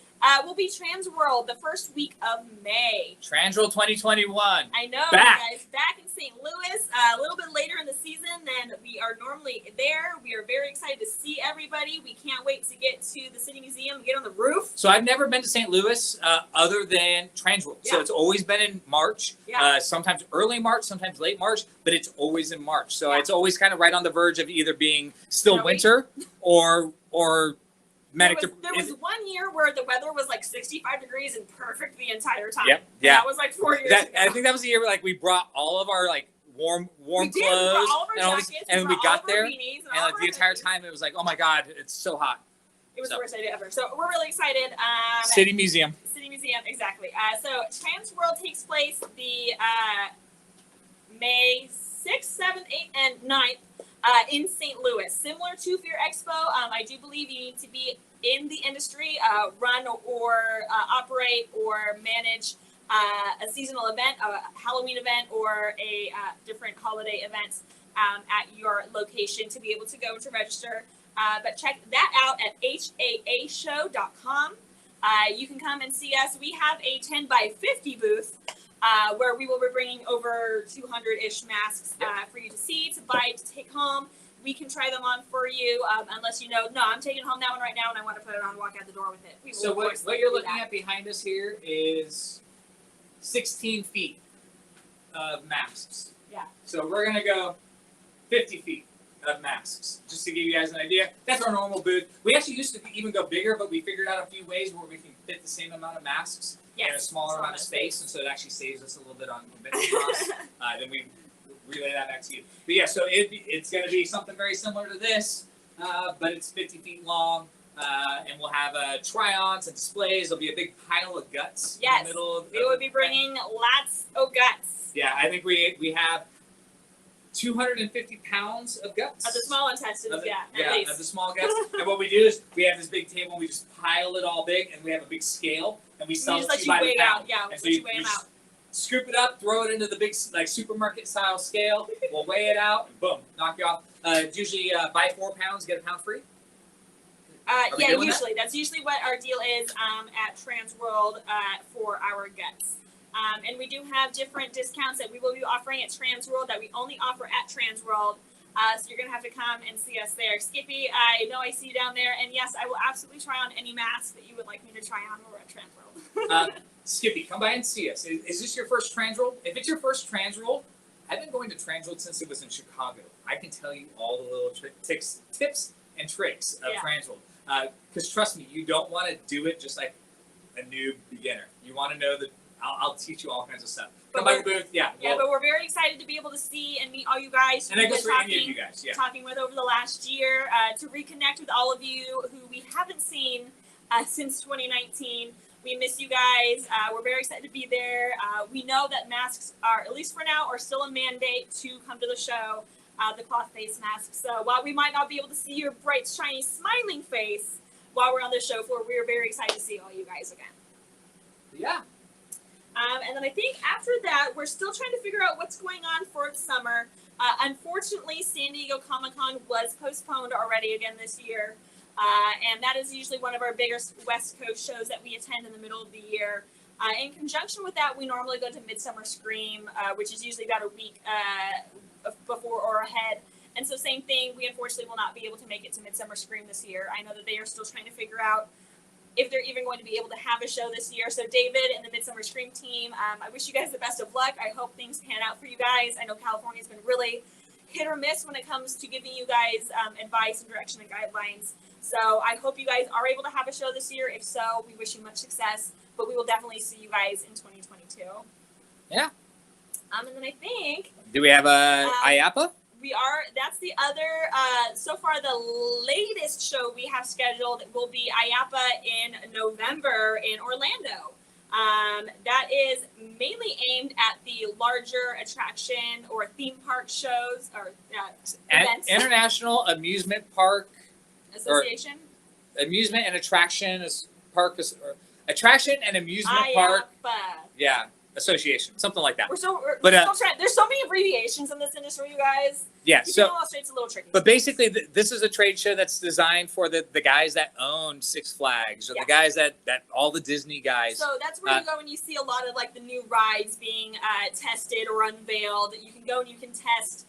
[SPEAKER 1] Will be Fansworld the first week of May.
[SPEAKER 2] Fansworld 2021.
[SPEAKER 1] I know,
[SPEAKER 2] guys.
[SPEAKER 1] Back in St. Louis, a little bit later in the season than we are normally there. We are very excited to see everybody. We can't wait to get to the City Museum and get on the roof.
[SPEAKER 2] So I've never been to St. Louis other than Fansworld. Yeah. So it's always been in March. Yeah. Sometimes early March, sometimes late March, but it's always in March. So it's always kind of right on the verge of either being still winter or
[SPEAKER 1] there was 1 year where the weather was like 65 degrees and perfect the entire time.
[SPEAKER 2] Yep. Yeah.
[SPEAKER 1] That was like 4 years ago.
[SPEAKER 2] I think that was the year where we brought all of our warm clothes and we got there and the entire time it was like, oh my God, it's so hot.
[SPEAKER 1] It was the worst idea ever. So we're really excited.
[SPEAKER 2] City Museum,
[SPEAKER 1] exactly. So Fansworld takes place the May 6th, 7th, 8th, and 9th. In St. Louis. Similar to Fear Expo, I do believe you need to be in the industry, run or operate or manage a seasonal event, a Halloween event, or a different holiday event at your location to be able to go to register. But check that out at haashow.com. You can come and see us. We have a 10 by 50 booth where we will be bringing over 200-ish masks for you to see, to buy, to take home. We can try them on for you, unless I'm taking home that one right now and I want to put it on and walk out the door with it.
[SPEAKER 2] So what you're looking at behind us here is 16 feet of masks.
[SPEAKER 1] Yeah.
[SPEAKER 2] So we're going to go 50 feet of masks, just to give you guys an idea. That's our normal booth. We actually used to even go bigger, but we figured out a few ways where we can fit the same amount of masks in a smaller amount of space, and so it actually saves us a little bit on cost. Then we relay that back to you. But yeah, so it's going to be something very similar to this, but it's 50 feet long, and we'll have try-ons and displays. There'll be a big pile of guts in the middle of
[SPEAKER 1] we will be bringing lots of guts.
[SPEAKER 2] Yeah, I think we have 250 pounds of guts.
[SPEAKER 1] Of the small intestines, at least.
[SPEAKER 2] Of the small guts. And what we do is we have this big table and we just pile it all big, and we have a big scale, and we sell it to you by the pound.
[SPEAKER 1] And so you weigh them out.
[SPEAKER 2] Scoop it up, throw it into the big supermarket style scale. We'll weigh it out, and boom, knock you off. It's usually buy 4 pounds, get a pound free.
[SPEAKER 1] Usually. That's usually what our deal is at Fansworld for our guts. And we do have different discounts that we will be offering at Fansworld that we only offer at Fansworld. So you're going to have to come and see us there. Skippy, I know I see you down there. And yes, I will absolutely try on any mask that you would like me to try on over at Fansworld.
[SPEAKER 2] Skippy, come by and see us. Is this your first Fansworld? If it's your first Fansworld, I've been going to Fansworld since it was in Chicago. I can tell you all the little tips and tricks of Fansworld. Because trust me, you don't want to do it just like a new beginner. You want to know that I'll teach you all kinds of stuff. Come by the booth,
[SPEAKER 1] but we're very excited to be able to see and meet all you guys.
[SPEAKER 2] And I guess for any of you guys,
[SPEAKER 1] talking with over the last year, to reconnect with all of you who we haven't seen since 2019. We miss you guys. We're very excited to be there. We know that masks are, at least for now, are still a mandate to come to the show, the cloth face masks. So while we might not be able to see your bright, shiny, smiling face while we're on the show floor, we are very excited to see all you guys again.
[SPEAKER 2] Yeah.
[SPEAKER 1] And then I think after that, we're still trying to figure out what's going on for summer. Unfortunately, San Diego Comic-Con was postponed already again this year. And that is usually one of our biggest West Coast shows that we attend in the middle of the year. In conjunction with that, we normally go to Midsummer Scream, which is usually about a week before or ahead. And so same thing, we unfortunately will not be able to make it to Midsummer Scream this year. I know that they are still trying to figure out if they're even going to be able to have a show this year. So David and the Midsummer Scream team, I wish you guys the best of luck. I hope things pan out for you guys. I know California's been really hit or miss when it comes to giving you guys advice and direction and guidelines. So I hope you guys are able to have a show this year. If so, we wish you much success, but we will definitely see you guys in 2022.
[SPEAKER 2] Yeah.
[SPEAKER 1] And then I think...
[SPEAKER 2] Do we have a IAPA?
[SPEAKER 1] We are, that's the other, so far the latest show we have scheduled will be IAPA in November in Orlando. That is mainly aimed at the larger attraction or theme park shows or events.
[SPEAKER 2] International Amusement Park
[SPEAKER 1] Association?
[SPEAKER 2] Amusement and Attraction Park, or Attraction and Amusement Park. Yeah. Association, something like that.
[SPEAKER 1] We're still trying. There's so many abbreviations in this industry, you guys.
[SPEAKER 2] Yeah,
[SPEAKER 1] so it's a little tricky.
[SPEAKER 2] But basically, this is a trade show that's designed for the guys that own Six Flags or the guys that all the Disney guys.
[SPEAKER 1] So that's where you go and you see a lot of like the new rides being tested or unveiled. You can go and you can test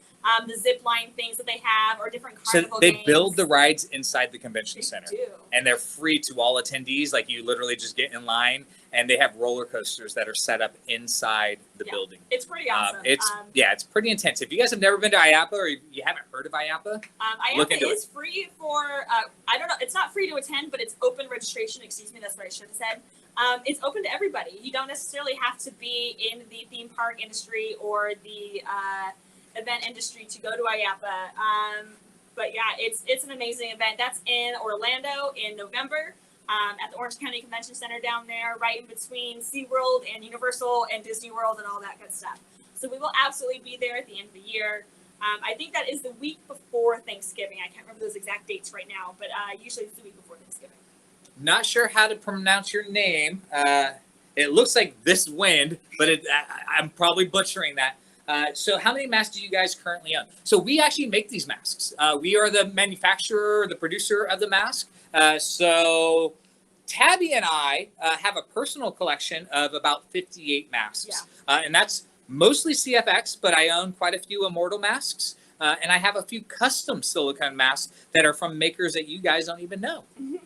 [SPEAKER 1] the zip line things that they have or different carnival
[SPEAKER 2] games. So they
[SPEAKER 1] games.
[SPEAKER 2] build the rides inside the convention center.
[SPEAKER 1] Do.
[SPEAKER 2] And they're free to all attendees. Like you literally just get in line and they have roller coasters that are set up inside the building.
[SPEAKER 1] It's pretty awesome.
[SPEAKER 2] It's pretty intense. If you guys have never been to IAPA or you haven't heard of IAPA,
[SPEAKER 1] IAPA is free for, I don't know, it's not free to attend, but it's open registration. Excuse me, that's what I should have said. It's open to everybody. You don't necessarily have to be in the theme park industry or the event industry to go to IAPA. But yeah, it's an amazing event. That's in Orlando in November at the Orange County Convention Center down there, right in between SeaWorld and Universal and Disney World and all that good stuff. So we will absolutely be there at the end of the year. I think that is the week before Thanksgiving. I can't remember those exact dates right now, but usually it's the week before Thanksgiving.
[SPEAKER 2] Not sure how to pronounce your name. It looks like This Wind, but I'm probably butchering that. So how many masks do you guys currently own? So we actually make these masks. We are the manufacturer, the producer of the mask. So Tabby and I have a personal collection of about 58 masks. Yeah. And that's mostly CFX, but I own quite a few Immortal masks. And I have a few custom silicone masks that are from makers that you guys don't even know.
[SPEAKER 1] Mm-hmm.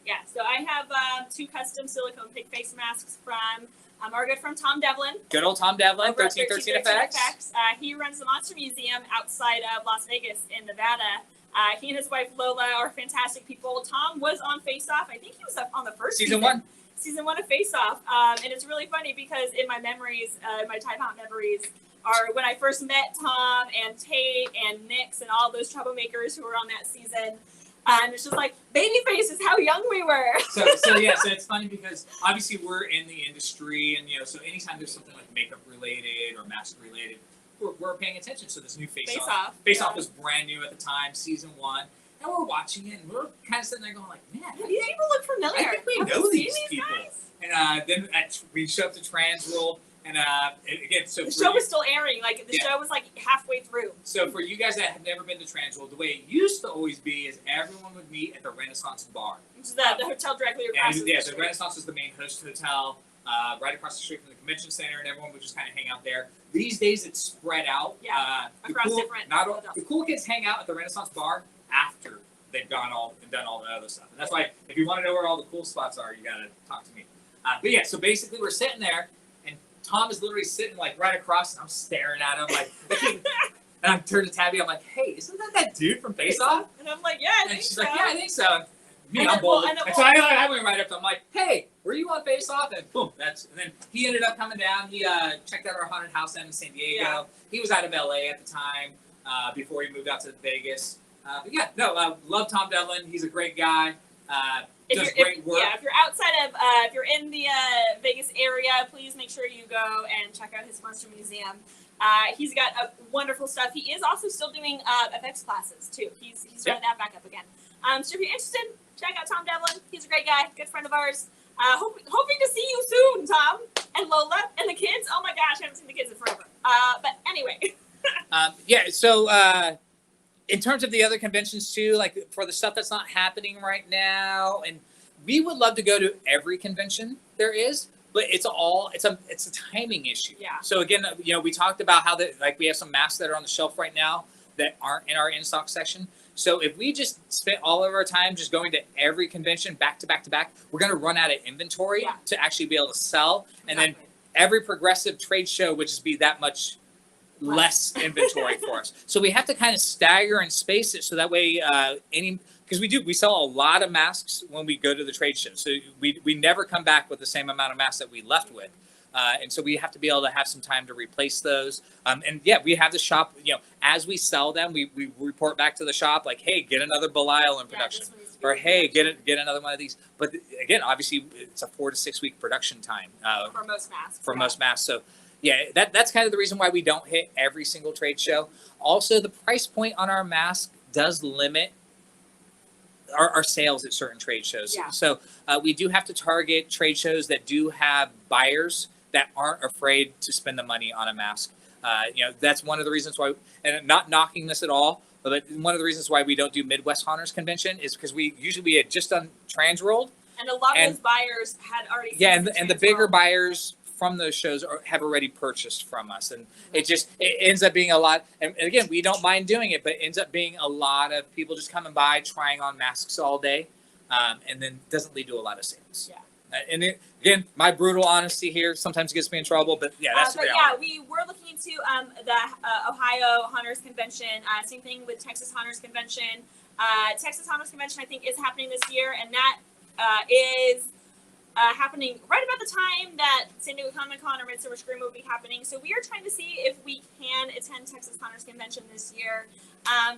[SPEAKER 1] Yeah, so I have 2 custom silicone pig face masks from our good friend Tom Devlin.
[SPEAKER 2] Good old Tom Devlin, 1313 FX.
[SPEAKER 1] He runs the Monster Museum outside of Las Vegas in Nevada. He and his wife Lola are fantastic people. Tom was on Face Off. I think he was on the first season. Season 1 of Face Off. And it's really funny because in my memories, my Time Out memories, are when I first met Tom and Tate and Nix and all those troublemakers who were on that season. And it's just like, Babyface is how young we were.
[SPEAKER 2] So it's funny because obviously we're in the industry and, so anytime there's something like makeup related or mask related, we're paying attention. So this new Face Off. Face Off was brand new at the time, season 1. And we're watching it and we're kind of sitting there going like, man,
[SPEAKER 1] these people look familiar.
[SPEAKER 2] I think we know these people. Guys? And then we show up to Fansworld. And again, so
[SPEAKER 1] the show was still airing. Like the show was like halfway through.
[SPEAKER 2] So for you guys that have never been to Fansworld, the way it used to always be is everyone would meet at the Renaissance Bar,
[SPEAKER 1] which is the hotel directly across.
[SPEAKER 2] The Renaissance is the main host hotel. right across the street from the convention center, and everyone would just kind of hang out there. These days, it's spread out.
[SPEAKER 1] Yeah, across different.
[SPEAKER 2] The cool kids hang out at the Renaissance Bar after they've done all the other stuff. And that's why, if you want to know where all the cool spots are, you gotta talk to me. But yeah, so basically, we're sitting there, and Tom is literally sitting like right across, and I'm staring at him like. And I'm turned to Tabby. I'm like, "Hey, isn't that dude from Face Off?"
[SPEAKER 1] And I'm like, "Yeah, I think so."
[SPEAKER 2] And she's like, "Yeah, I think so." Me, I'm bold. And so I went right up to him. I'm like, "Hey, were you on Face Off?" And boom, and then he ended up coming down. He checked out our haunted house down in San Diego. Yeah. He was out of LA at the time before he moved out to Vegas. But yeah, no, love Tom Devlin. He's a great guy. Does great work.
[SPEAKER 1] Yeah, if you're outside of, if you're in the Vegas area, please make sure you go and check out his Monster Museum. He's got wonderful stuff. He is also still doing FX classes too. He's starting that back up again. So if you're interested, check out Tom Devlin. He's a great guy, good friend of ours. Hoping to see you soon, Tom and Lola and the kids. Oh my gosh, I haven't seen the kids in forever. But anyway.
[SPEAKER 2] Yeah. So in terms of the other conventions too, like for the stuff that's not happening right now, and we would love to go to every convention there is. But it's a timing issue.
[SPEAKER 1] Yeah.
[SPEAKER 2] So again, we talked about how we have some masks that are on the shelf right now that aren't in our in-stock section. So if we just spent all of our time just going to every convention back to back to back, we're going to run out of inventory to actually be able to sell. And then every progressive trade show would just be that much less inventory for us. So we have to kind of stagger and space it so that way because we sell a lot of masks when we go to the trade show. So we never come back with the same amount of masks that we left with. And so we have to be able to have some time to replace those. And yeah, we have the shop, as we sell them, we report back to the shop like, hey, get another Belial in production. Or hey, get another one of these. But again, obviously, it's a 4 to 6 week production time.
[SPEAKER 1] For most masks.
[SPEAKER 2] Most masks. So yeah, that's kind of the reason why we don't hit every single trade show. Also, the price point on our mask does limit our sales at certain trade shows.
[SPEAKER 1] Yeah.
[SPEAKER 2] So we do have to target trade shows that do have buyers that aren't afraid to spend the money on a mask. That's one of the reasons why, and not knocking this at all, but one of the reasons why we don't do Midwest Haunters Convention is because we had just done Transworld.
[SPEAKER 1] And a lot of those buyers had already
[SPEAKER 2] seen and the bigger buyers from those shows have already purchased from us, and it ends up being a lot. And again, we don't mind doing it, but it ends up being a lot of people just coming by trying on masks all day, and then doesn't lead to a lot of sales.
[SPEAKER 1] Yeah.
[SPEAKER 2] And again, my brutal honesty here sometimes gets me in trouble, but yeah, that's the reality.
[SPEAKER 1] Yeah, we were looking into the Ohio Hunters Convention. Same thing with Texas Hunters Convention. Texas Hunters Convention, I think, is happening this year, and that is happening right about the time that San Diego Comic-Con or Midsummer Scream will be happening. So we are trying to see if we can attend Texas Hunters Convention this year.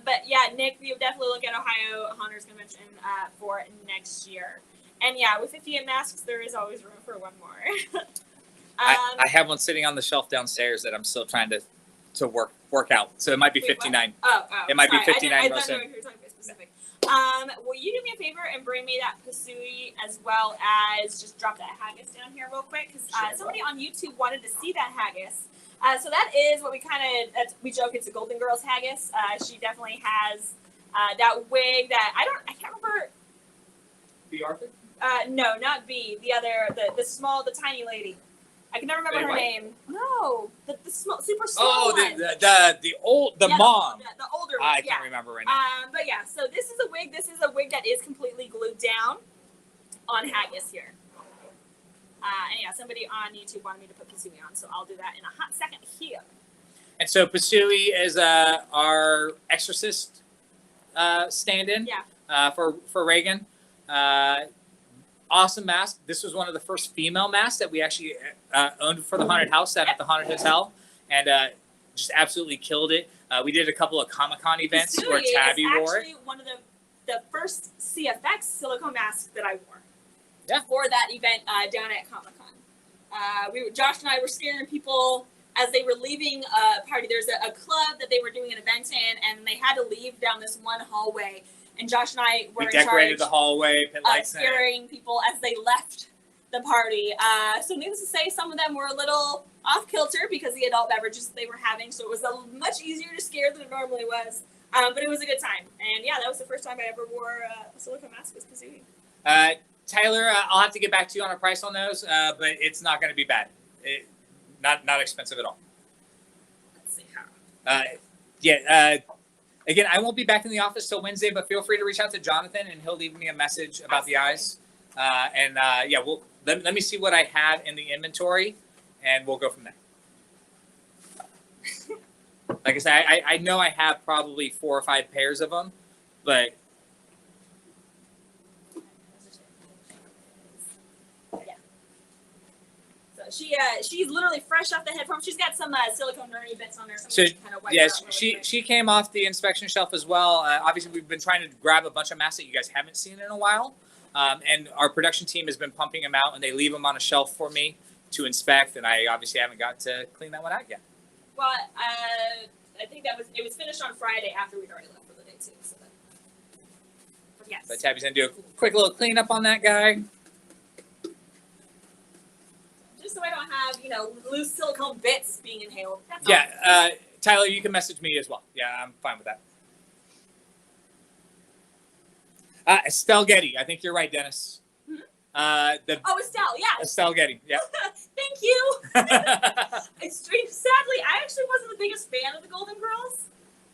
[SPEAKER 1] But yeah, Nick, we will definitely look at Ohio Hunters Convention for next year. And yeah, with 58 masks, there is always room for one more.
[SPEAKER 2] I have one sitting on the shelf downstairs that I'm still trying to work out. So it might be 59. It might be 59.
[SPEAKER 1] I don't know if you're talking about specific. Will you do me a favor and bring me that Pasui as well as just drop that haggis down here real quick? Because somebody on YouTube wanted to see that haggis. So that is what we joke it's a Golden Girls haggis. She definitely has that wig that I can't remember.
[SPEAKER 2] B. Arthur?
[SPEAKER 1] No, not B. The other, the tiny lady. I can never remember her name. No, the super small one.
[SPEAKER 2] The mom.
[SPEAKER 1] The older one.
[SPEAKER 2] I can't remember right now.
[SPEAKER 1] But yeah, so this is a wig. This is a wig that is completely glued down on haggis here. And yeah, somebody on YouTube wanted me to put Pasui on, so I'll do that in a hot second here.
[SPEAKER 2] And so Pasui is our exorcist stand-in for Reagan. Awesome mask. This was one of the first female masks that we actually owned for the haunted house at the haunted hotel, and just absolutely killed it. We did a couple of Comic-Con events where Tabby wore it.
[SPEAKER 1] Actually one of the first CFX silicone masks that I wore.
[SPEAKER 2] Yeah.
[SPEAKER 1] For that event down at Comic-Con. Josh and I were scaring people as they were leaving a party. There's a club that they were doing an event in, and they had to leave down this one hallway. And Josh and I were in charge. We decorated
[SPEAKER 2] the hallway, put lights in it.
[SPEAKER 1] Scaring people as they left the party. So needless to say, some of them were a little off kilter because of the adult beverages they were having. So it was much easier to scare than it normally was. But it was a good time. And yeah, that was the first time I ever wore a silicone mask with Pasui.
[SPEAKER 2] Tyler, I'll have to get back to you on a price on those, but it's not going to be bad. Not expensive at all.
[SPEAKER 1] Let's see how.
[SPEAKER 2] Again, I won't be back in the office till Wednesday, but feel free to reach out to Jonathan, and he'll leave me a message about the eyes. Let me see what I have in the inventory, and we'll go from there. Like I said, I know I have probably 4 or 5 pairs of them, but
[SPEAKER 1] she's literally fresh off the head form. She's got some silicone nerdy bits on her.
[SPEAKER 2] So yes, she came off the inspection shelf as well. Obviously, we've been trying to grab a bunch of masks that you guys haven't seen in a while, and our production team has been pumping them out, and they leave them on a shelf for me to inspect, and I obviously haven't got to clean that one out yet.
[SPEAKER 1] Well, I think it was finished on Friday after we'd already left for the day too. So yes.
[SPEAKER 2] But Tabby's gonna do a quick little cleanup on that guy.
[SPEAKER 1] Just so I don't have, loose silicone bits being inhaled. That's
[SPEAKER 2] all. Tyler, you can message me as well. Yeah, I'm fine with that. Estelle Getty. I think you're right, Dennis.
[SPEAKER 1] Estelle, yeah.
[SPEAKER 2] Estelle Getty, yeah.
[SPEAKER 1] Thank you. Sadly, I actually wasn't the biggest fan of the Golden Girls.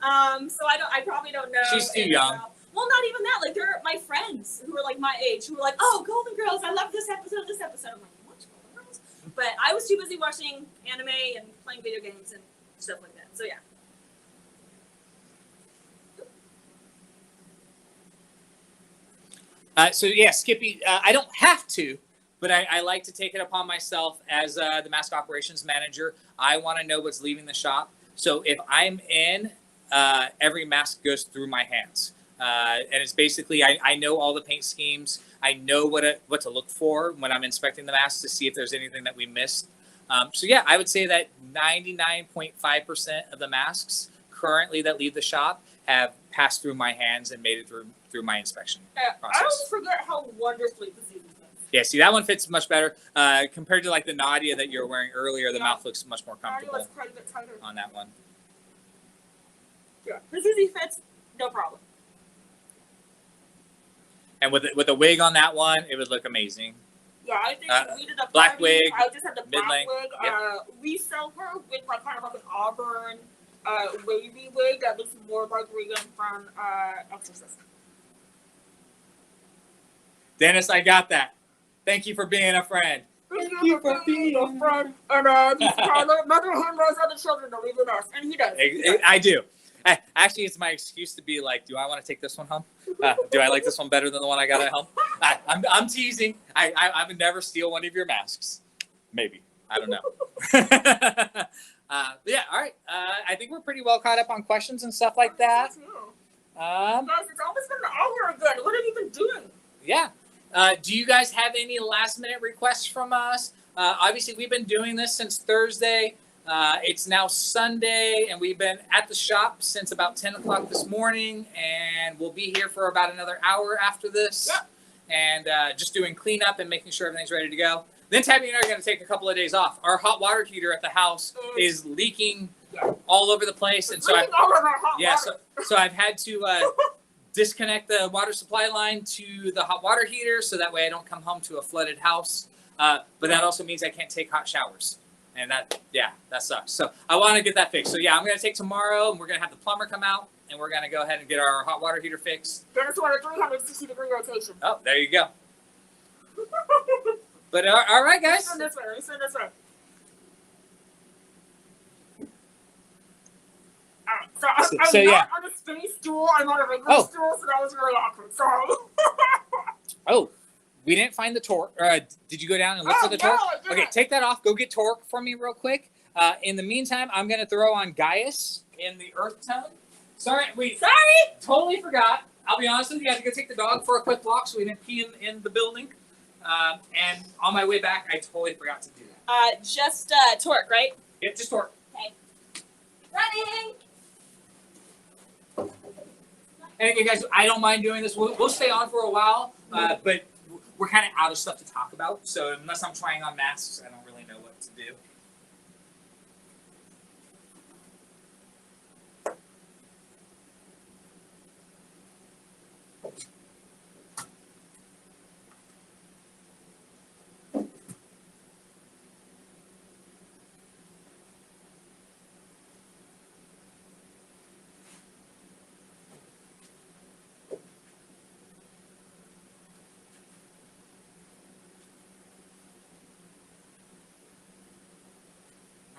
[SPEAKER 1] So I probably don't know.
[SPEAKER 2] She's too young.
[SPEAKER 1] Well, not even that. Like, they're my friends who are like my age, who were like, "Oh, Golden Girls! I love this episode. I'm like, "What's Golden Girls?" But I was too busy watching anime and playing video games and stuff like that. So yeah.
[SPEAKER 2] Skippy, I don't have to, but I like to take it upon myself as the mask operations manager. I want to know what's leaving the shop. So if I'm in, every mask goes through my hands. And it's basically, I know all the paint schemes. I know what to look for when I'm inspecting the masks to see if there's anything that we missed. I would say that 99.5% of the masks currently that leave the shop have passed through my hands and made it through my inspection process.
[SPEAKER 1] I don't forget how wonderfully the season fits.
[SPEAKER 2] Yeah, see, that one fits much better. Compared to like the Nadia that you were wearing earlier, the mouth looks much more comfortable
[SPEAKER 1] Nadia was quite a bit tighter
[SPEAKER 2] on that one.
[SPEAKER 1] Yeah, the Susie fits, no problem.
[SPEAKER 2] And with a wig on that one, it would look amazing.
[SPEAKER 1] Yeah, I think we did a
[SPEAKER 2] black wig.
[SPEAKER 1] I just had the black
[SPEAKER 2] mid-length.
[SPEAKER 1] wig.
[SPEAKER 2] Yep.
[SPEAKER 1] We sell her with like kind of like an auburn wavy wig that looks more like Regan from Exorcist.
[SPEAKER 2] Dennis, I got that. Thank you for being a friend.
[SPEAKER 1] Thank you for being a friend. And mother him knows other children don't even us, and he does.
[SPEAKER 2] I do. Actually, it's my excuse to be like, do I want to take this one home? Do I like this one better than the one I got at home? I'm teasing. I would never steal one of your masks. Maybe. I don't know. All right. I think we're pretty well caught up on questions and stuff like that.
[SPEAKER 1] Guys, it's almost been an hour again. What have you been doing?
[SPEAKER 2] Yeah. Do you guys have any last minute requests from us? Obviously, we've been doing this since Thursday. It's now Sunday, and we've been at the shop since about 10 o'clock this morning, and we'll be here for about another hour after this.
[SPEAKER 1] Yep.
[SPEAKER 2] And just doing cleanup and making sure everything's ready to go. Then Tabby and I are going to take a couple of days off. Our hot water heater at the house is leaking all over the place, and so I've had to disconnect the water supply line to the hot water heater, so that way I don't come home to a flooded house. But that also means I can't take hot showers. And that sucks. So I want to get that fixed. So yeah, I'm going to take tomorrow, and we're going to have the plumber come out, and we're going to go ahead and get our hot water heater fixed.
[SPEAKER 1] There's one a 360-degree rotation.
[SPEAKER 2] Oh, there you go. But all right, guys.
[SPEAKER 1] This way. I'm not on a space stool. I'm on a regular stool, so that was really awkward. Sorry.
[SPEAKER 2] We didn't find the torque. Did you go down and look for the torque? Okay, take that off. Go get torque for me real quick. In the meantime, I'm going to throw on Gaius in the earth tone. Sorry. Totally forgot. I'll be honest with you. I had to go take the dog for a quick walk so we didn't pee in the building. And on my way back, I totally forgot to do that.
[SPEAKER 1] Just torque, right?
[SPEAKER 2] Yep, just torque.
[SPEAKER 1] Okay. Running!
[SPEAKER 2] And again, guys, I don't mind doing this. We'll stay on for a while, but we're kind of out of stuff to talk about. So unless I'm trying on masks, I don't really know what to do.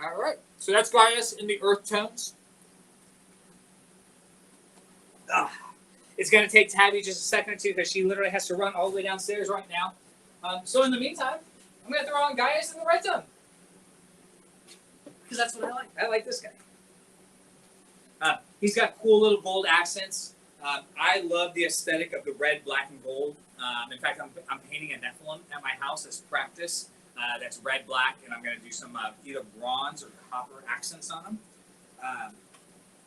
[SPEAKER 2] All right. So that's got us in the earth tones. It's going to take Tabby just a second or two because she literally has to run all the way downstairs right now. So in the meantime, I'm going to throw on Gaius in the red tone. Because that's what I like. I like this guy. He's got cool little gold accents. I love the aesthetic of the red, black, and gold. In fact, I'm painting a Nephilim at my house as practice. That's red, black, and I'm going to do some either bronze or copper accents on them.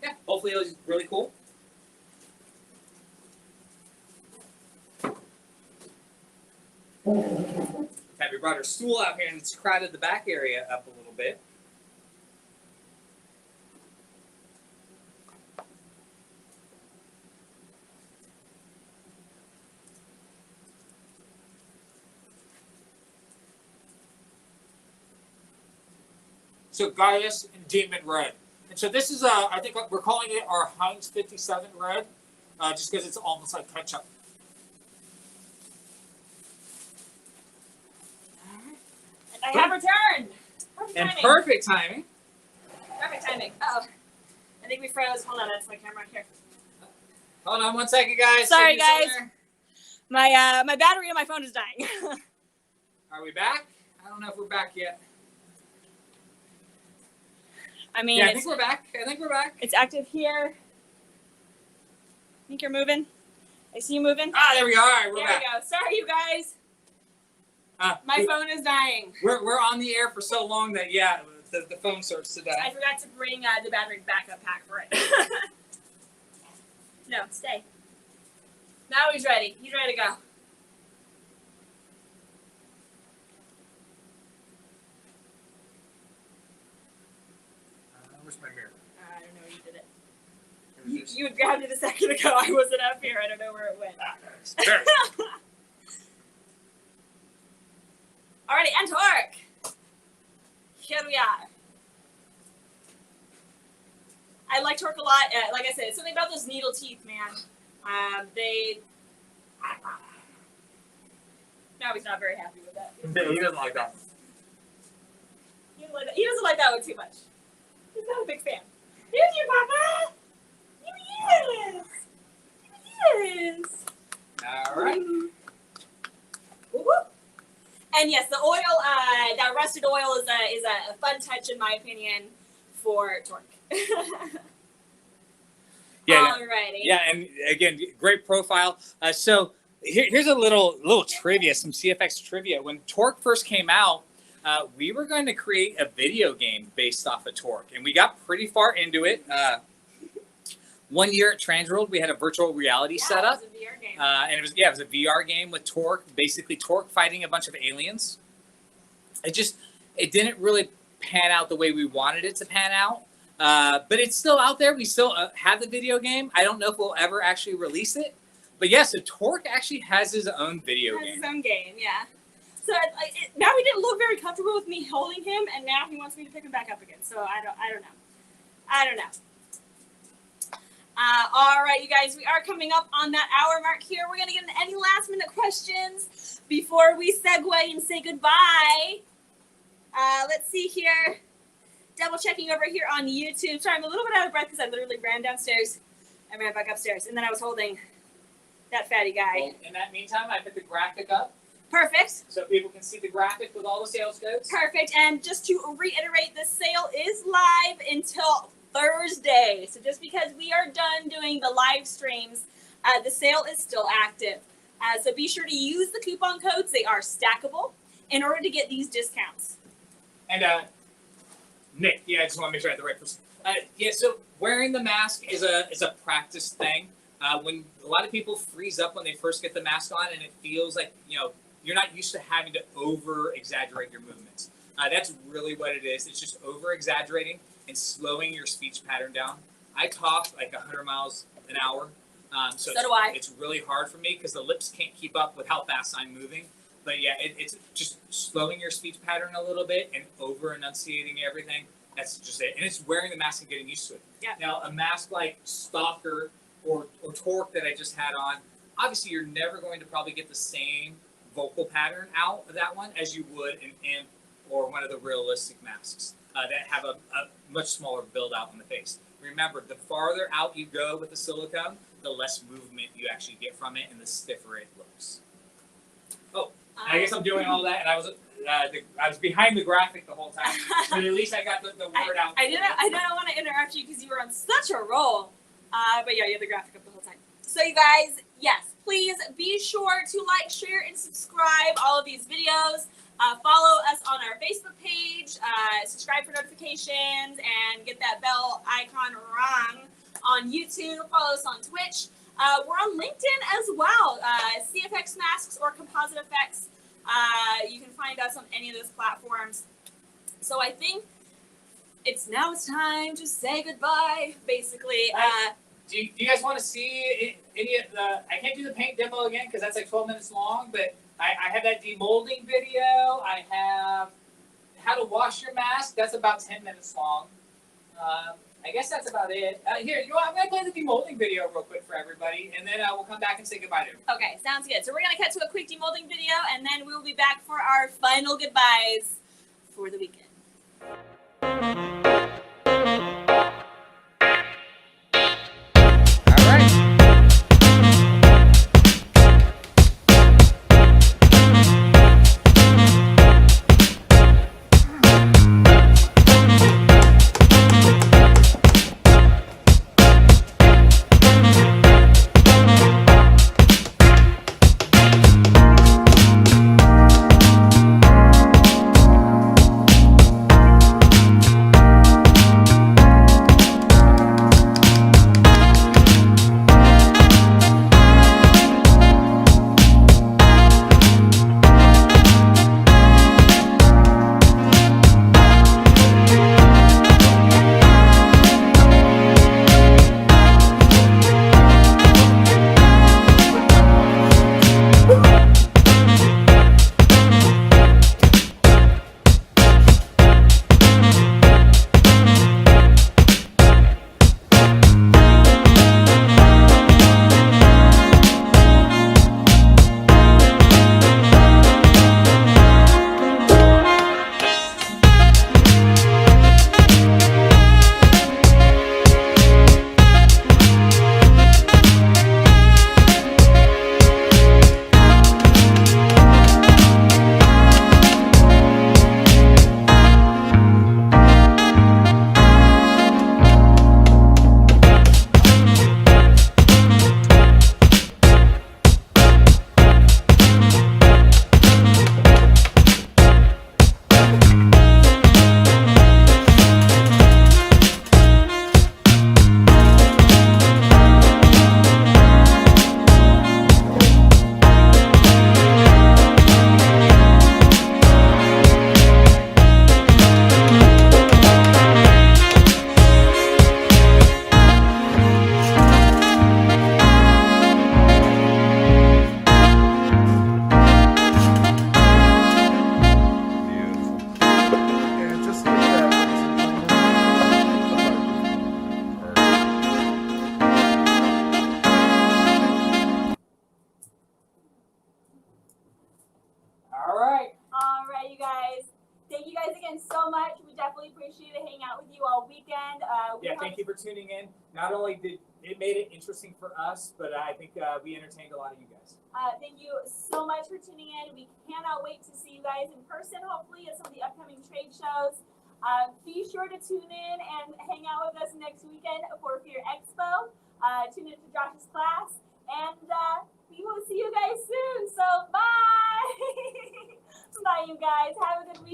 [SPEAKER 2] Yeah, hopefully it was really cool. Tabby brought her stool out here and it's crowded the back area up a little bit. So Gaius and Demon Red. And so this is, I think we're calling it our Heinz 57 Red, just because it's almost like ketchup.
[SPEAKER 1] I have returned. Perfect
[SPEAKER 2] and
[SPEAKER 1] timing.
[SPEAKER 2] Perfect timing.
[SPEAKER 1] Perfect timing. Oh, I think we froze. Hold on, that's my camera here.
[SPEAKER 2] Hold on 1 second, guys.
[SPEAKER 1] Sorry, guys. My battery on my phone is dying.
[SPEAKER 2] Are we back? I don't know if we're back yet.
[SPEAKER 1] I mean,
[SPEAKER 2] yeah, I think we're back.
[SPEAKER 1] It's active here. I think you're moving. I see you moving.
[SPEAKER 2] Ah, there we are. All right, we're back.
[SPEAKER 1] There we go. Sorry, you guys. My phone is dying.
[SPEAKER 2] We're on the air for so long that, yeah, the phone starts to die.
[SPEAKER 1] I forgot to bring the battery backup pack for it. No, stay. Now he's ready. He's ready to go.
[SPEAKER 2] Where's my mirror?
[SPEAKER 1] I don't know where you did it. You had grabbed it a second ago. I wasn't up here. I don't know where it went.
[SPEAKER 2] There.
[SPEAKER 1] Alrighty, and torque. Here we are. I like torque a lot. Like I said, it's something about those needle teeth, man. Now he's not very happy with that.
[SPEAKER 2] He doesn't like that.
[SPEAKER 1] He doesn't like that one too much. He's not a big fan. Here's your papa. Here he is. Here he is.
[SPEAKER 2] All right.
[SPEAKER 1] Whoop. And yes, the oil, that rusted oil is a fun touch in my opinion for torque.
[SPEAKER 2] Yeah.
[SPEAKER 1] Alrighty.
[SPEAKER 2] Yeah, and again, great profile. So here's a little trivia, some CFX trivia. When Torque first came out, we were going to create a video game based off of Torque, and we got pretty far into it. 1 year at Fansworld, we had a virtual reality setup.
[SPEAKER 1] It was a VR game.
[SPEAKER 2] And it was a VR game with Torque, basically Torque fighting a bunch of aliens. It didn't really pan out the way we wanted it to pan out. But it's still out there. We still have the video game. I don't know if we'll ever actually release it. But yeah, so Torque actually has his own video game.
[SPEAKER 1] His own game, yeah. So now he didn't look very comfortable with me holding him, and now he wants me to pick him back up again. So I don't know. All right, you guys, we are coming up on that hour mark here. We're going to get into any last minute questions before we segue and say goodbye. Let's see here. Double checking over here on YouTube. Sorry, I'm a little bit out of breath because I literally ran downstairs and ran back upstairs. And then I was holding that fatty guy.
[SPEAKER 2] Well, in that meantime, I put the graphic up.
[SPEAKER 1] Perfect.
[SPEAKER 2] So people can see the graphic with all the sales codes.
[SPEAKER 1] Perfect. And just to reiterate, the sale is live until Thursday. So just because we are done doing the live streams, the sale is still active. So be sure to use the coupon codes. They are stackable in order to get these discounts.
[SPEAKER 2] And Nick, yeah, I just want to make sure I have the right person. Yeah, so wearing the mask is a practice thing. When a lot of people freeze up when they first get the mask on, and it feels like you're not used to having to over exaggerate your movements. That's really what it is. It's just over exaggerating and slowing your speech pattern down. I talk like 100 miles an hour, so
[SPEAKER 1] do I.
[SPEAKER 2] It's really hard for me because the lips can't keep up with how fast I'm moving. But yeah, it's just slowing your speech pattern a little bit and over enunciating everything. That's just it. And it's wearing the mask and getting used to it.
[SPEAKER 1] Yeah.
[SPEAKER 2] Now, a mask like Stalker or Torque that I just had on, obviously you're never going to probably get the same vocal pattern out of that one as you would in Imp or one of the realistic masks. that have a much smaller build out on the face. Remember, the farther out you go with the silicone, the less movement you actually get from it and the stiffer it looks. Oh, I guess I'm doing all that, and I was behind the graphic the whole time, but at least I got the word out.
[SPEAKER 1] I didn't want to interrupt you because you were on such a roll. But yeah, you had the graphic up the whole time. So you guys, yes, please be sure to like, share, and subscribe all of these videos. Follow us on our Facebook page, subscribe for notifications, and get that bell icon rung on YouTube. Follow us on Twitch. We're on LinkedIn as well, CFX Masks or Composite Effects. You can find us on any of those platforms. So I think it's time to say goodbye, basically.
[SPEAKER 2] Do you guys want to see any of the... I can't do the paint demo again because that's like 12 minutes long, but I have that demolding video. I have how to wash your mask. That's about 10 minutes long. I guess that's about it. Here, you know what? I'm going to play the demolding video real quick for everybody, and then we'll come back and say goodbye to everybody.
[SPEAKER 1] Okay, sounds good. So we're going to cut to a quick demolding video, and then we will be back for our final goodbyes for the weekend. You guys. Thank you guys again so much. We definitely appreciate it hanging out with you all weekend.
[SPEAKER 2] Thank you for tuning in. Not only did it made it interesting for us, but I think we entertained a lot of you guys.
[SPEAKER 1] Thank you so much for tuning in. We cannot wait to see you guys in person, hopefully, at some of the upcoming trade shows. Be sure to tune in and hang out with us next weekend for Fear Expo. Tune in to Josh's class. And we will see you guys soon. So bye. Bye, you guys. Have a good week.